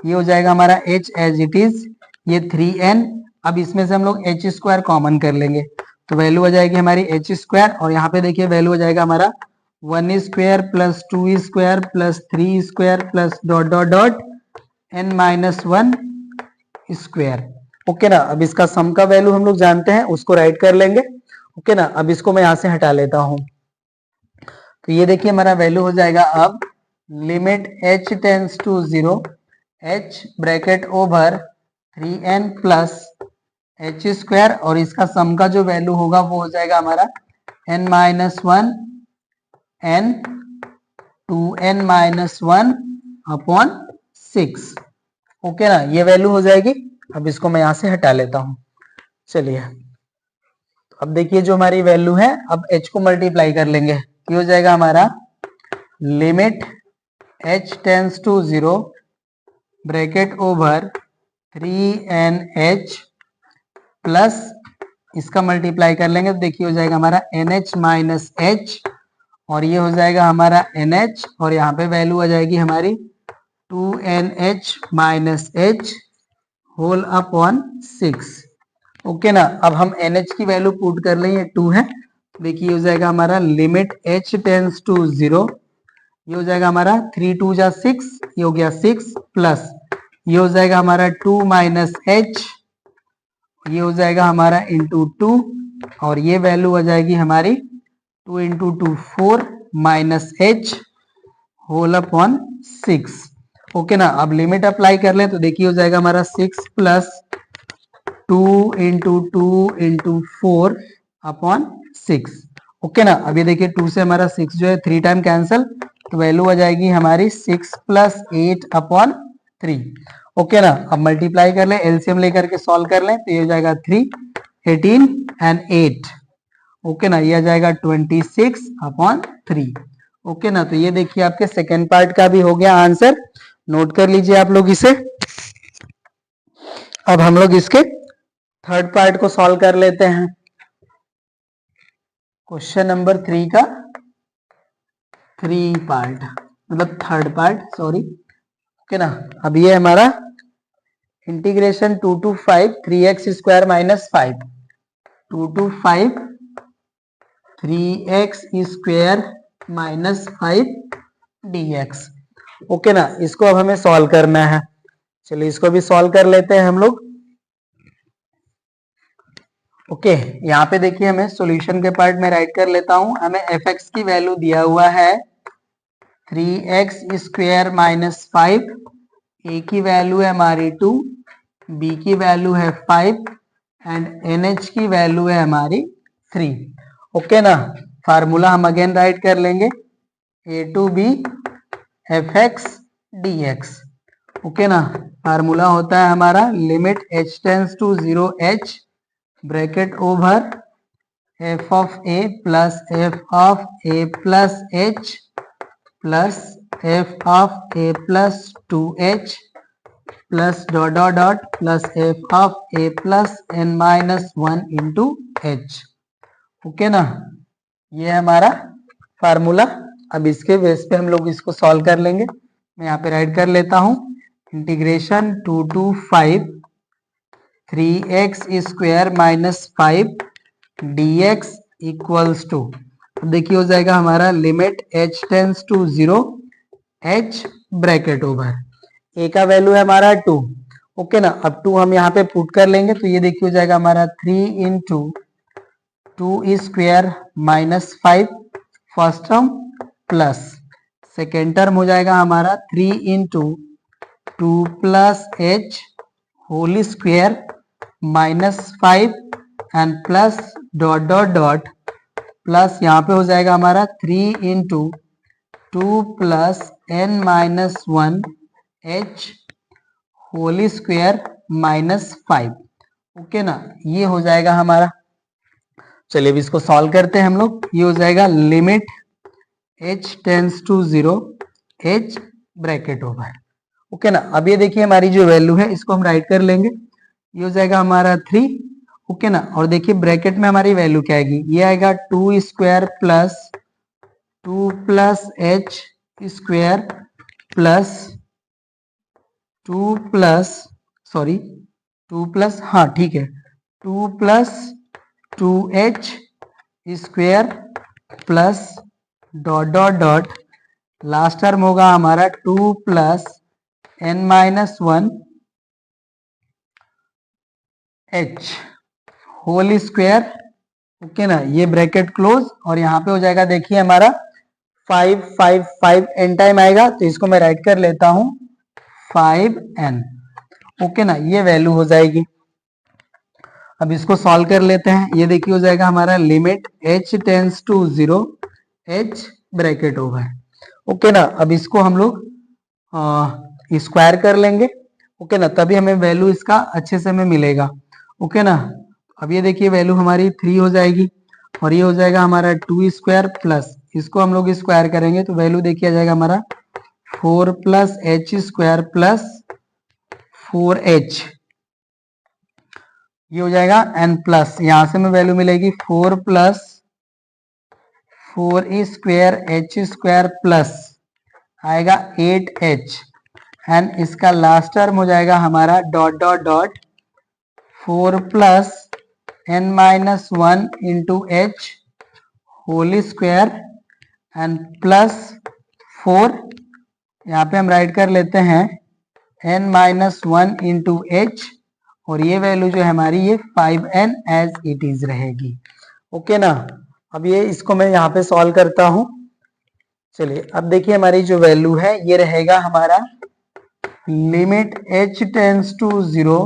ये हो जाएगा हमारा h एज इट इज, ये 3n। अब इसमें से हम लोग h² कॉमन कर लेंगे तो वैल्यू हो जाएगी हमारी h² और यहाँ पे देखिए वैल्यू हो जाएगा हमारा 1² plus 2² plus 3² plus dot dot dot n-1 square. Okay ना, अब इसका सम का वैल्यू हम लोग जानते हैं, उसको राइट कर लेंगे। ओके ना, अब इसको मैं यहां से हटा लेता हूं तो ये देखिए हमारा वैल्यू हो जाएगा अब limit h tends to 0 h bracket over 3n plus h² और इसका सम का जो वैल्यू होगा वो हो जाएगा हमारा n-1 n 2n-1 upon 6। Okay ना, ये वैल्यू हो जाएगी। अब इसको मैं यहां से हटा लेता हूं। चलिए अब देखिए जो हमारी वैल्यू है, अब h को मल्टीप्लाई कर लेंगे, ये हो जाएगा हमारा limit h tends to 0 bracket over 3nh plus इसका मल्टीप्लाई कर लेंगे तो देखिए हो जाएगा हमारा nh माइनस h और ये हो जाएगा हमारा nh और यहाँ पे वैल्यू आ जाएगी हमारी 2nh minus h whole upon 6। Okay ना, अब हम nh की वैल्यू पुट कर लें, ये 2 है। देखिए हो जाएगा हमारा लिमिट h टेंड्स टू 0, ये हो जाएगा हमारा 3 2 जा 6, ये हो गया 6 प्लस ये हो जाएगा हमारा 2 माइनस एच, ये हो जाएगा हमारा इंटू 2 और ये वैल्यू हो जाएगी हमारी 2 into 2 4 minus h whole upon 6। Okay ना, अब लिमिट अप्लाई कर ले तो देखिए हो जाएगा हमारा 6 plus 2 into 2 into 4 upon 6। Okay ना, अब ये देखिए 2 से हमारा 6 जो है 3 टाइम कैंसिल, तो वैल्यू आ जाएगी हमारी 6 प्लस 8 अपॉन 3। ओके ना, अब मल्टीप्लाई कर ले, एलसीएम लेकर के सॉल्व कर लें तो ये हो जाएगा 3 18 एंड 8। ओके ना, ये आ जाएगा 26 अपॉन 3। ओके ना, तो ये देखिए आपके सेकेंड पार्ट का भी हो गया आंसर, नोट कर लीजिए आप लोग इसे। अब हम लोग इसके थर्ड पार्ट को सॉल्व कर लेते हैं। क्वेश्चन नंबर 3 का 3 पार्ट मतलब थर्ड पार्ट, सॉरी। ओके ना, अब ये हमारा integration 2 to 5 3x square minus 5 2 to 5 3x square minus 5 dx। Okay ना, इसको अब हमें सॉल्व करना है। चलिए इसको भी सॉल्व कर लेते हैं हम लोग। ओके, यहाँ पे देखिए हमें सॉल्यूशन के पार्ट में राइट कर लेता हूं। हमें fx की वैल्यू दिया हुआ है 3x स्क्वायर माइनस 5, a की वैल्यू है हमारी 2, b की वैल्यू है 5 एंड nh की वैल्यू है हमारी 3। ओके ना, फार्मूला हम अगेन राइट कर लेंगे a to b fx dx। Okay ना, फार्मूला होता है हमारा limit h tends to 0 h bracket over f of a plus f of a plus h plus f of a plus 2h plus dot dot dot plus f of a plus n minus 1 into h। Okay ना, ये है हमारा formula. अब इसके base पे हम लोग इसको सॉल्व कर लेंगे। मैं यहाँ पे राइट कर लेता हूँ integration 2 to 5 3x square minus 5 dx equals to, देखिए हो जाएगा हमारा limit h tends to 0 h bracket over a का वैल्यू है हमारा 2। ओके ना, अब 2 हम यहाँ पे पुट कर लेंगे तो ये देखिए हो जाएगा हमारा 3 into 2 square minus 5 first term plus second term हो जाएगा हमारा 3 into 2 plus h whole square minus 5 and plus dot dot dot plus यहाँ पे हो जाएगा हमारा 3 into 2 plus n minus 1 h whole square minus 5। Okay ना, ये हो जाएगा हमारा। चलिए अब इसको सॉल्व करते हैं हम लोग। ये हो जाएगा limit h tends to 0 h bracket over. Okay ना, अब ये देखिए हमारी जो वैल्यू है इसको हम राइट कर लेंगे। ये हो जाएगा हमारा 3। ओके ना, और देखिए ब्रैकेट में हमारी वैल्यू क्या आएगी, ये आएगा 2 square plus 2 plus h square plus 2 plus sorry 2 plus हाँ ठीक है 2 plus 2h square plus dot dot dot last term होगा हमारा 2 plus n minus 1 h whole square. Okay ना, ये ब्रैकेट क्लोज और यहाँ पे हो जाएगा देखिए हमारा 5 5 5 n टाइम आएगा तो इसको मैं राइट कर लेता हूं 5n। ओके ना, ये वैल्यू हो जाएगी। अब इसको सॉल्व कर लेते हैं। ये देखिए हो जाएगा हमारा limit h tends to 0 h bracket over. Okay ना, अब इसको हम लोग स्क्वायर कर लेंगे। ओके ना, तभी हमें वैल्यू इसका अच्छे से हमें मिलेगा। ओके ना, अब ये देखिए वैल्यू हमारी 3 हो जाएगी और ये हो जाएगा हमारा 2 स्क्वायर प्लस इसको हम लोग स्क्वायर करेंगे तो वैल्यू देखिए आ जाएगा हमारा 4 plus h square plus 4h, ये हो जाएगा n प्लस यहां से हमें वैल्यू मिलेगी 4 plus 4 square h square plus आएगा 8h एंड इसका लास्ट टर्म हो जाएगा हमारा dot dot dot 4 plus n minus 1 into h whole square and plus 4, यहाँ पे हम राइट कर लेते हैं n-1 इंटू h, और ये वैल्यू जो है हमारी ये 5n एज इट इज रहेगी। ओके ना। अब ये इसको मैं यहाँ पे सॉल्व करता हूँ। चलिए अब देखिए हमारी जो वैल्यू है ये रहेगा हमारा limit h tends to 0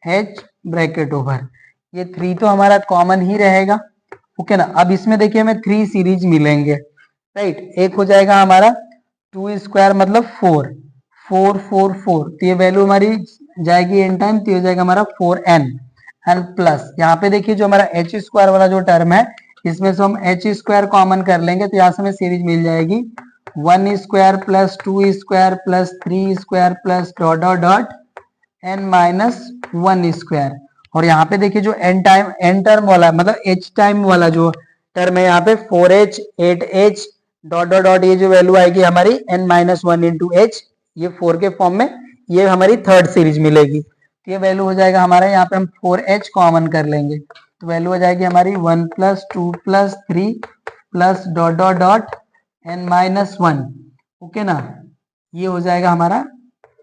h bracket over, ये 3 तो हमारा कॉमन ही रहेगा। ओके ना। अब इसमें देखिए हमें 3 सीरीज मिलेंगे, राइट। एक हो जाएगा हमारा 2 स्क्वायर मतलब 4, 4 4 4, तो ये वैल्यू हमारी जाएगी एन टाइम, तो ये हो जाएगा हमारा 4n एंड प्लस यहाँ पे देखिए जो हमारा h स्क्वायर वाला जो टर्म है इसमें से हम h स्क्वायर कॉमन कर लेंगे, तो यहाँ से हमें सीरीज मिल जाएगी 1 square plus 2 square plus 3 square plus dot dot dot n-1 square. और यहाँ पे देखिए जो एन टर्म वाला मतलब h टाइम वाला जो टर्म है यहाँ पे 4h 8h dot dot dot, ये जो वैल्यू आएगी हमारी n-1 इंटू h, ये 4 के फॉर्म में, ये हमारी थर्ड सीरीज मिलेगी। तो ये वैल्यू हो जाएगा हमारा, यहाँ पे हम 4h कॉमन कर लेंगे तो वैल्यू हो जाएगी हमारी 1 plus 2 plus 3 plus dot dot dot n-1। Okay ना। ये हो जाएगा हमारा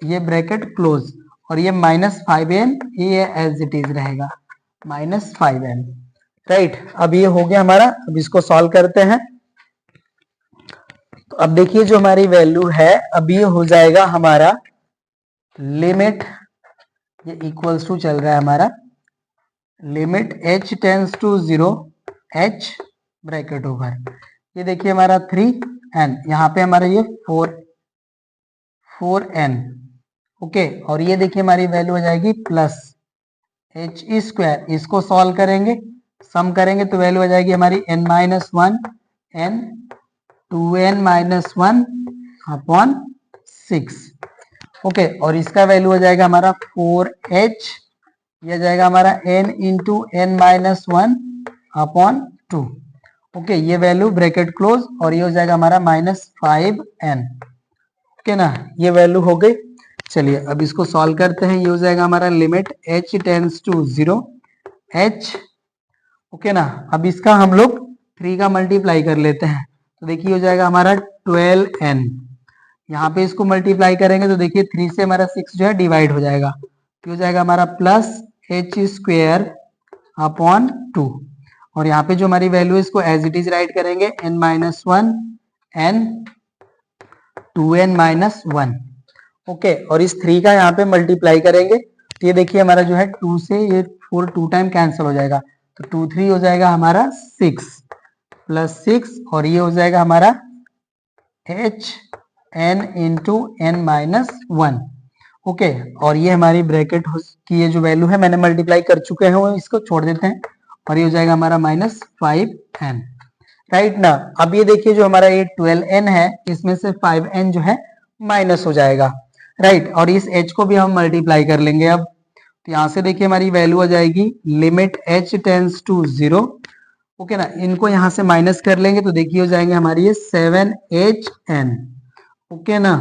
ये ब्रैकेट क्लोज, और ये -5n ये एज इट इज रहेगा -5n, राइट। अब ये हो गया हमारा। अब इसको सॉल्व करते हैं। तो अब देखिए जो हमारी वैल्यू है अब ये हो जाएगा हमारा लिमिट, ये इक्वल्स टू चल रहा है हमारा limit h tends to 0 h bracket over, ये देखिए हमारा 3n, यहाँ पे हमारा ये 4n। ओके। और ये देखिए हमारी वैल्यू हो जाएगी प्लस h स्क्वायर, इसको सॉल्व करेंगे सम करेंगे तो वैल्यू हो जाएगी हमारी n-1 n 2n-1 upon 6। Okay. और इसका वैल्यू हो जाएगा हमारा 4h, यह जाएगा हमारा n into n-1 upon 2। Okay. ये वैल्यू ब्रैकेट क्लोज, और ये हो जाएगा हमारा -5n। ओके ना। ये वैल्यू हो गई। चलिए अब इसको सॉल्व करते हैं। ये हो जाएगा हमारा limit h tends to 0 h। Okay ना। अब इसका हम लोग 3 का मल्टीप्लाई कर लेते हैं, तो देखिए हो जाएगा हमारा 12n, यहाँ पे इसको मल्टीप्लाई करेंगे तो देखिए 3 से हमारा 6 जो है डिवाइड हो जाएगा, तो हो जाएगा हमारा प्लस h स्क्वायर अपॉन 2। और यहाँ पे जो हमारी वैल्यू है इसको एज इट इज राइट करेंगे n-1 n 2n-1। ओके। और इस 3 का यहाँ पे मल्टीप्लाई करेंगे तो ये देखिए हमारा जो है 2 से ये 4 2 टाइम कैंसिल हो जाएगा, तो 2 3 हो जाएगा हमारा 6 प्लस 6, और ये हो जाएगा हमारा h n into n-1। Okay. और ये हमारी ब्रैकेट की ये जो वैल्यू है मैंने मल्टीप्लाई कर चुके हैं, इसको छोड़ देते हैं, और ये हो जाएगा हमारा -5n, राइट ना। अब ये देखिए जो हमारा ये 12n है इसमें से 5n जो है माइनस हो जाएगा, राइट। और इस h को भी हम मल्टीप्लाई कर लेंगे अब, तो यहाँ से देखिए हमारी वैल्यू आ जाएगी limit h tends to 0। Okay ना। इनको यहाँ से माइनस कर लेंगे तो देखिए हो जाएंगे हमारी ये 7hn। ओके ना।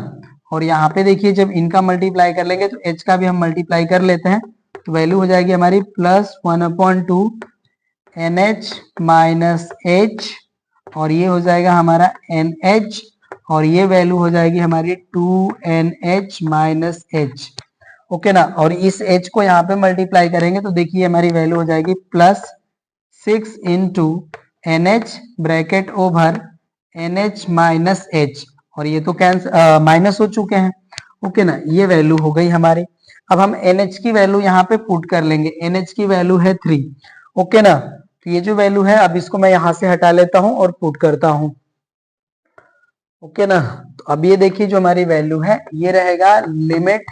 और यहाँ पे देखिए जब इनका मल्टीप्लाई कर लेंगे तो h का भी हम मल्टीप्लाई कर लेते हैं, तो वैल्यू हो जाएगी हमारी +1/2 nh माइनस h, और ये हो जाएगा हमारा nh, और ये वैल्यू हो जाएगी हमारी 2nh माइनस h। ओके ना। और इस h को यहाँ पे मल्टीप्लाई करेंगे तो देखिए हमारी वैल्यू हो जाएगी +6 into nh bracket over nh minus h, और ये तो कैंसिल माइनस हो चुके हैं। ओके ना। ये वैल्यू हो गई हमारी। अब हम nh की वैल्यू यहाँ पे पुट कर लेंगे, nh की वैल्यू है 3। ओके ना। तो ये जो वैल्यू है अब इसको मैं यहाँ से हटा लेता हूँ और पुट करता हूँ। ओके ना। तो अब ये देखिए जो हमारी वैल्यू है ये रहेगा लिमिट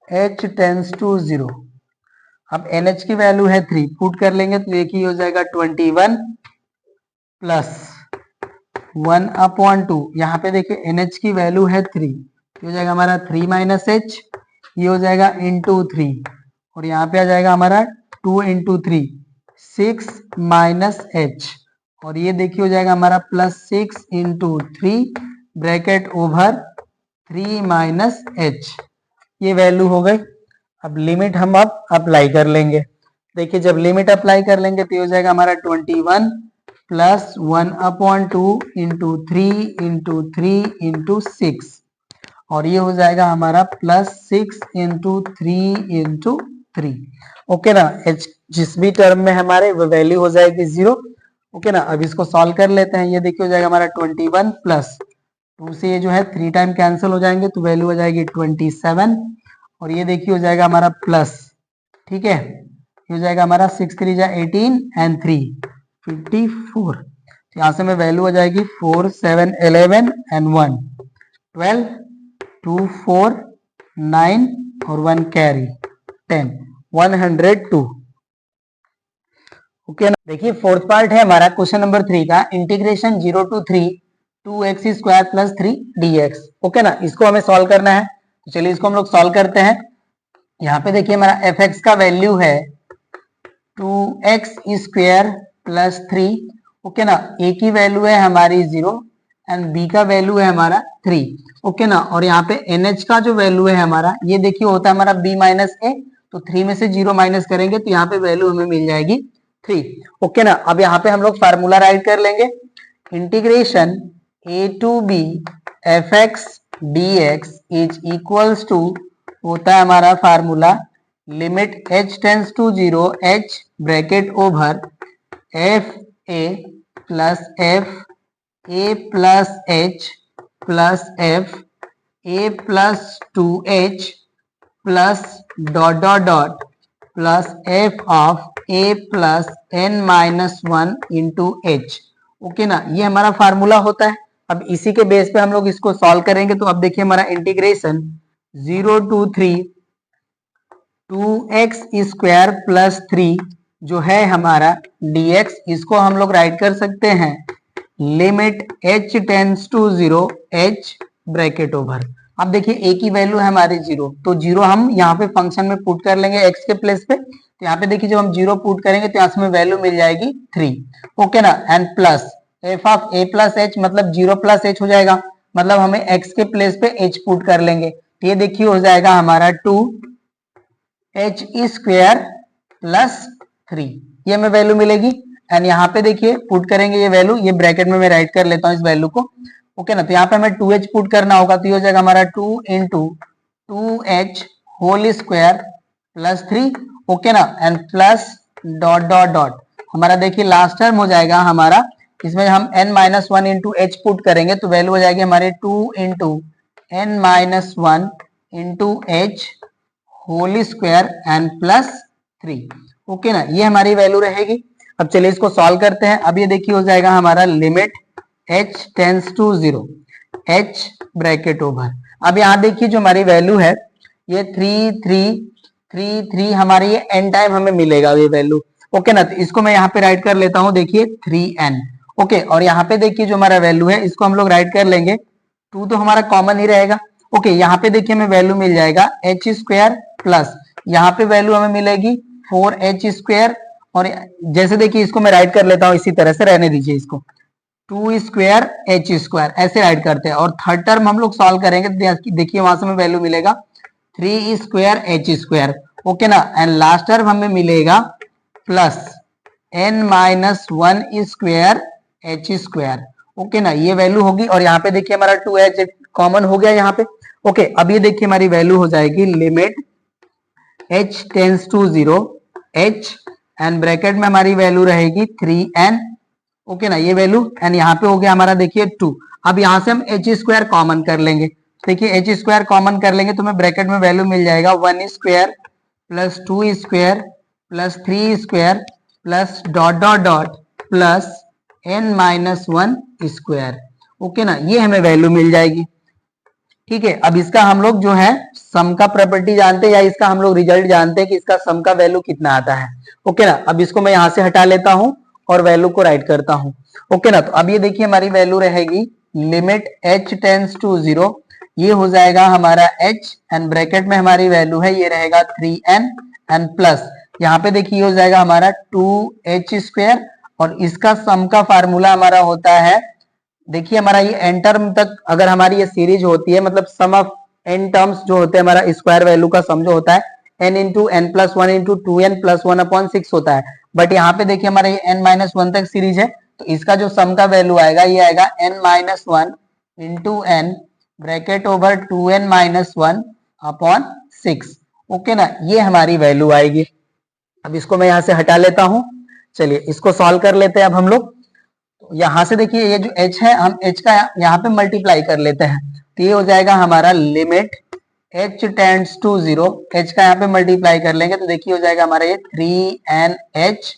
h टेंस टू 0। अब nh की वैल्यू है 3, पुट कर लेंगे तो देखिए हो जाएगा 21 प्लस 1/2। यहाँ पे देखिए nh की वैल्यू है 3, ये हो जाएगा हमारा 3 माइनस h, ये हो जाएगा इंटू 3, और यहाँ पे आ जाएगा हमारा 2 इंटू 3 6 माइनस h, और ये देखिए हो जाएगा हमारा +6 into 3 bracket over 3 minus h। ये वैल्यू हो गई। अब लिमिट हम अब अप्लाई कर लेंगे। देखिए जब लिमिट अप्लाई कर लेंगे तो ये हो जाएगा हमारा 21 प्लस 1/2 इंटू 3 और ये हो जाएगा हमारा प्लस 6 × 3 × 3। ओके ना, h जिस भी टर्म में हमारे वो वैल्यू हो जाएगी 0। ओके ना, अब इसको सॉल्व कर लेते हैं। ये देखिए हो जाएगा हमारा 21 प्लस 2 से ये जो है 3 टाइम कैंसिल हो जाएंगे तो वैल्यू हो जाएगी 27 और ये देखिए हो जाएगा हमारा प्लस, ठीक है, ये हो जाएगा हमारा 6 3 जा 18 एंड 3 54। तो यहाँ से में वैल्यू हो जाएगी 4 7 11 एंड 1 12 2 4 9 और 1 कैरी 10 102। ओके ना, देखिए फोर्थ पार्ट है हमारा क्वेश्चन नंबर 3 का, integration 0 to 3 2x² + 3 dx। Okay ना, इसको हमें सॉल्व करना है तो चलिए इसको हम लोग सॉल्व करते हैं। यहाँ पे देखिए हमारा fx का वैल्यू है 2x² + 3। ओके ना, a की वैल्यू है हमारी 0 एंड b का वैल्यू है हमारा 3। ओके ना, और यहाँ पे nh का जो वैल्यू है हमारा, ये देखिए होता है हमारा b - a, तो 3 में से 0 माइनस करेंगे तो यहाँ पे वैल्यू हमें मिल जाएगी 3। ओके ना, अब यहाँ पे हम लोग फार्मूला राइट कर लेंगे, integration a to b fx dx is equals to होता है हमारा formula limit h tends to 0 h bracket over f a plus f a plus h plus f a plus 2h plus dot dot dot plus f of a plus n-1 into h। Okay ना, ये हमारा formula होता है। अब इसी के base पे हम लोग इसको सॉल्व करेंगे तो अब देखिए हमारा इंटीग्रेशन 0 to 3 2x² + 3 जो है हमारा dx, इसको हम लोग राइट कर सकते हैं limit h tends to 0 h bracket over. अब देखिए a की वैल्यू है हमारी 0, तो 0 हम यहाँ पे फंक्शन में पुट कर लेंगे x के प्लेस पे। तो यहाँ पे देखिए जब हम 0 पुट करेंगे तो यहाँ से वैल्यू मिल जाएगी 3। ओके ना, and plus f of a plus h मतलब 0 प्लस h हो जाएगा, मतलब हमें x के प्लेस पे h पुट कर लेंगे तो ये देखिए हो जाएगा हमारा 2h² + 3, ये हमें वैल्यू मिलेगी। एंड यहाँ पे देखिए पुट करेंगे ये वैल्यू, ये ब्रैकेट में मैं राइट कर लेता हूँ इस वैल्यू को। ओके ना, तो यहाँ पे हमें 2h पुट करना होगा तो ये हो जाएगा हमारा 2 × 2h whole square plus 3। Okay ना, and plus dot dot dot हमारा देखिए लास्ट टर्म हो जाएगा हमारा, इसमें हम n-1 इंटू h पुट करेंगे तो वैल्यू हो जाएगी हमारे 2 × n-1 into h whole square and plus 3। Okay ना, ये हमारी वैल्यू रहेगी। अब चलिए इसको सॉल्व करते हैं। अब ये देखिए हो जाएगा हमारा limit h tends to 0 h bracket over. अब यहाँ देखिए जो हमारी वैल्यू है ये 3 3 3 3 हमारी ये n टाइम हमें मिलेगा ये वैल्यू। ओके ना, तो इसको मैं यहाँ पे राइट कर लेता हूँ, देखिए 3n। ओके, और यहाँ पे देखिए जो हमारा वैल्यू है इसको हम लोग राइट कर लेंगे, 2 तो हमारा कॉमन ही रहेगा। ओके, यहाँ पे देखिए हमें वैल्यू मिल जाएगा h² प्लस यहाँ पे वैल्यू हमें मिलेगी 4h², और जैसे देखिए इसको मैं राइट कर लेता हूँ इसी तरह से, रहने दीजिए इसको, 2² h² ऐसे राइट करते हैं। और थर्ड टर्म हम लोग सॉल्व करेंगे तो देखिए वहां से हमें वैल्यू मिलेगा 3² h²। ओके ना, एंड लास्ट टर्म हमें मिलेगा प्लस n-1² h²। ओके ना, ये वैल्यू होगी और यहाँ पे देखिए हमारा 2h कॉमन हो गया यहाँ पे। ओके, अब ये देखिए हमारी वैल्यू हो जाएगी limit h tends to 0 h and bracket में हमारी वैल्यू रहेगी 3n। ओके ना, ये वैल्यू एंड यहाँ पे हो गया हमारा देखिए 2। अब यहाँ से हम h² कॉमन कर लेंगे, देखिए h² कॉमन कर लेंगे तो हमें ब्रैकेट में वैल्यू मिल जाएगा 1² plus 2² plus 3² plus dot dot dot plus n-1²। Okay ना, ये हमें वैल्यू मिल जाएगी। ठीक है, अब इसका हम लोग जो है सम का प्रॉपर्टी जानते हैं या इसका हम लोग रिजल्ट जानते हैं कि इसका सम का वैल्यू कितना आता है। ओके ना, अब इसको मैं यहाँ से हटा लेता हूँ और वैल्यू को राइट करता हूँ। ओके ना, तो अब ये देखिए हमारी वैल्यू रहेगी लिमिट h टेंड्स टू 0, ये हो जाएगा हमारा h एंड ब्रैकेट में हमारी वैल्यू है ये रहेगा 3n एंड प्लस यहाँ पे देखिए हो जाएगा हमारा 2h², और इसका सम का फार्मूला हमारा होता है, देखिए हमारा ये n टर्म तक अगर हमारी ये सीरीज होती है, मतलब सम ऑफ n टर्म्स जो होते हैं, हमारा स्क्वायर वैल्यू का सम जो होता है n into n plus 1 into 2n plus 1/6 होता है। बट यहाँ पे देखिए हमारा ये n-1 तक सीरीज है तो इसका जो सम का वैल्यू आएगा ये आएगा n-1 into n bracket over 2n-1 upon 6। Okay ना, ये हमारी वैल्यू आएगी। अब इसको मैं यहां से हटा लेता हूं। चलिए इसको सॉल्व कर लेते हैं अब हम लोग। तो यहां से देखिए ये जो h है, हम h का यहाँ पे मल्टीप्लाई कर लेते हैं, तो ये हो जाएगा हमारा limit h tends to 0, h का यहाँ पे मल्टीप्लाई कर लेंगे तो देखिए हो जाएगा हमारा ये 3nh,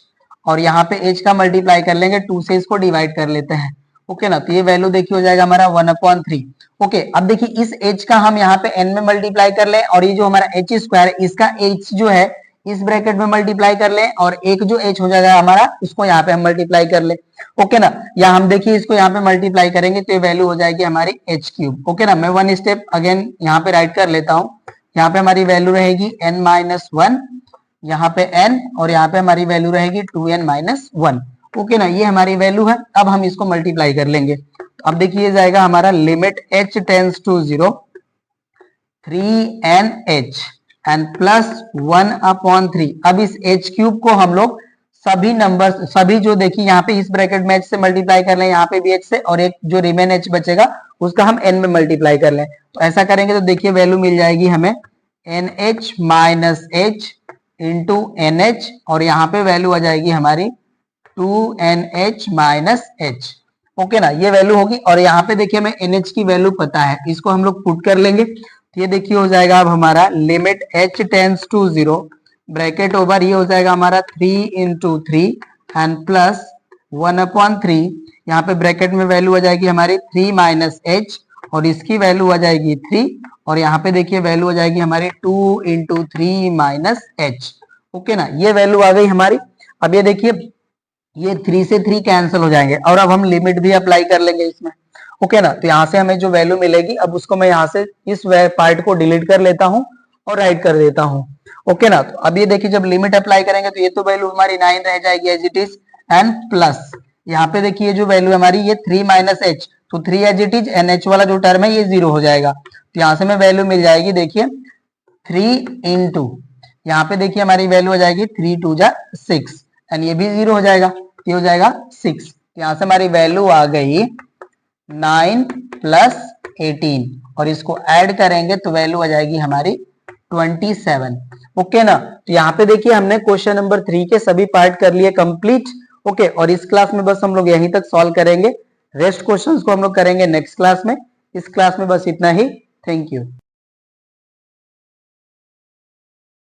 और यहाँ पे h का मल्टीप्लाई कर लेंगे 2 से, इसको डिवाइड कर लेते हैं। ओके ना, तो ये वैल्यू देखिए हो जाएगा हमारा 1/3। ओके, अब देखिए इस h का हम यहाँ पे n में मल्टीप्लाई कर लें, और ये जो हमारा h स्क्वायर इसका h जो है इस ब्रैकेट में मल्टीप्लाई कर लें, और एक जो h हो जाएगा हमारा उसको यहाँ पे हम मल्टीप्लाई कर लें। ओके ना, या हम देखिए इसको यहाँ पे मल्टीप्लाई करेंगे तो ये वैल्यू हो जाएगी हमारी h3। ओके ना, मैं वन स्टेप अगेन यहाँ पे राइट कर लेता हूँ। यहाँ पे हमारी वैल्यू रहेगी n-1, यहाँ पे n, और यहाँ पे हमारी वैल्यू रहेगी 2n-1। ओके ना, ये हमारी वैल्यू है। अब हम इसको मल्टीप्लाई कर लेंगे, अब देखिए जाएगा हमारा limit h tends to 0 3nh and plus 1/3। अब इस h³ को हम लोग सभी नंबर, सभी जो देखिए यहाँ पे इस ब्रैकेट में h से मल्टीप्लाई कर लें, यहाँ पे भी h से, और एक जो रिमेन h बचेगा उसका हम n में मल्टीप्लाई कर लें। तो ऐसा करेंगे तो देखिए वैल्यू मिल जाएगी हमें nh minus h into nh, और यहाँ पे वैल्यू आ जाएगी हमारी 2nh माइनस h। ओके ना, ये वैल्यू होगी, और यहाँ पे देखिए हमें nh की वैल्यू पता है, इसको हम लोग पुट कर लेंगे। ये देखिए हो जाएगा अब हमारा limit h tends to 0 bracket over, ये हो जाएगा हमारा 3 इंटू 3 एंड प्लस 1/3। यहाँ पे ब्रैकेट में वैल्यू आ जाएगी हमारी 3 माइनस h, और इसकी वैल्यू आ जाएगी 3, और यहाँ पे देखिए वैल्यू आ जाएगी हमारी 2 इंटू 3 माइनस h। ओके ना, ये वैल्यू आ गई हमारी। अब ये देखिए ये 3 से 3 कैंसिल हो जाएंगे, और अब हम लिमिट भी अप्लाई कर लेंगे इसमें। ओके ना, तो यहाँ से हमें जो वैल्यू मिलेगी, अब उसको मैं यहाँ से इस पार्ट को डिलीट कर लेता हूँ और राइट कर देता हूँ। ओके ना, तो अब ये देखिए जब लिमिट अप्लाई करेंगे तो ये तो वैल्यू हमारी 9 रह जाएगी as it is, and plus यहाँ पे देखिए जो वैल्यू हमारी ये 3 माइनस h, तो 3 as it is, n h वाला जो टर्म है ये 0 हो जाएगा। तो यहाँ से हमें वैल्यू मिल जाएगी देखिए 3 इंटू, यहाँ पे देखिए हमारी वैल्यू हो जाएगी 3 2 जा 6, एंड ये भी 0 हो जाएगा, ये हो जाएगा 6। यहाँ से हमारी वैल्यू आ गई 9 प्लस 18, और इसको ऐड करेंगे तो वैल्यू आ जाएगी हमारी 27। ओके ना, तो यहाँ पे देखिए हमने क्वेश्चन नंबर 3 के सभी पार्ट कर लिए कंप्लीट। ओके, और इस क्लास में बस हम लोग यहीं तक सॉल्व करेंगे, रेस्ट क्वेश्चंस को हम लोग करेंगे नेक्स्ट क्लास में। इस क्लास में बस इतना ही। Thank you.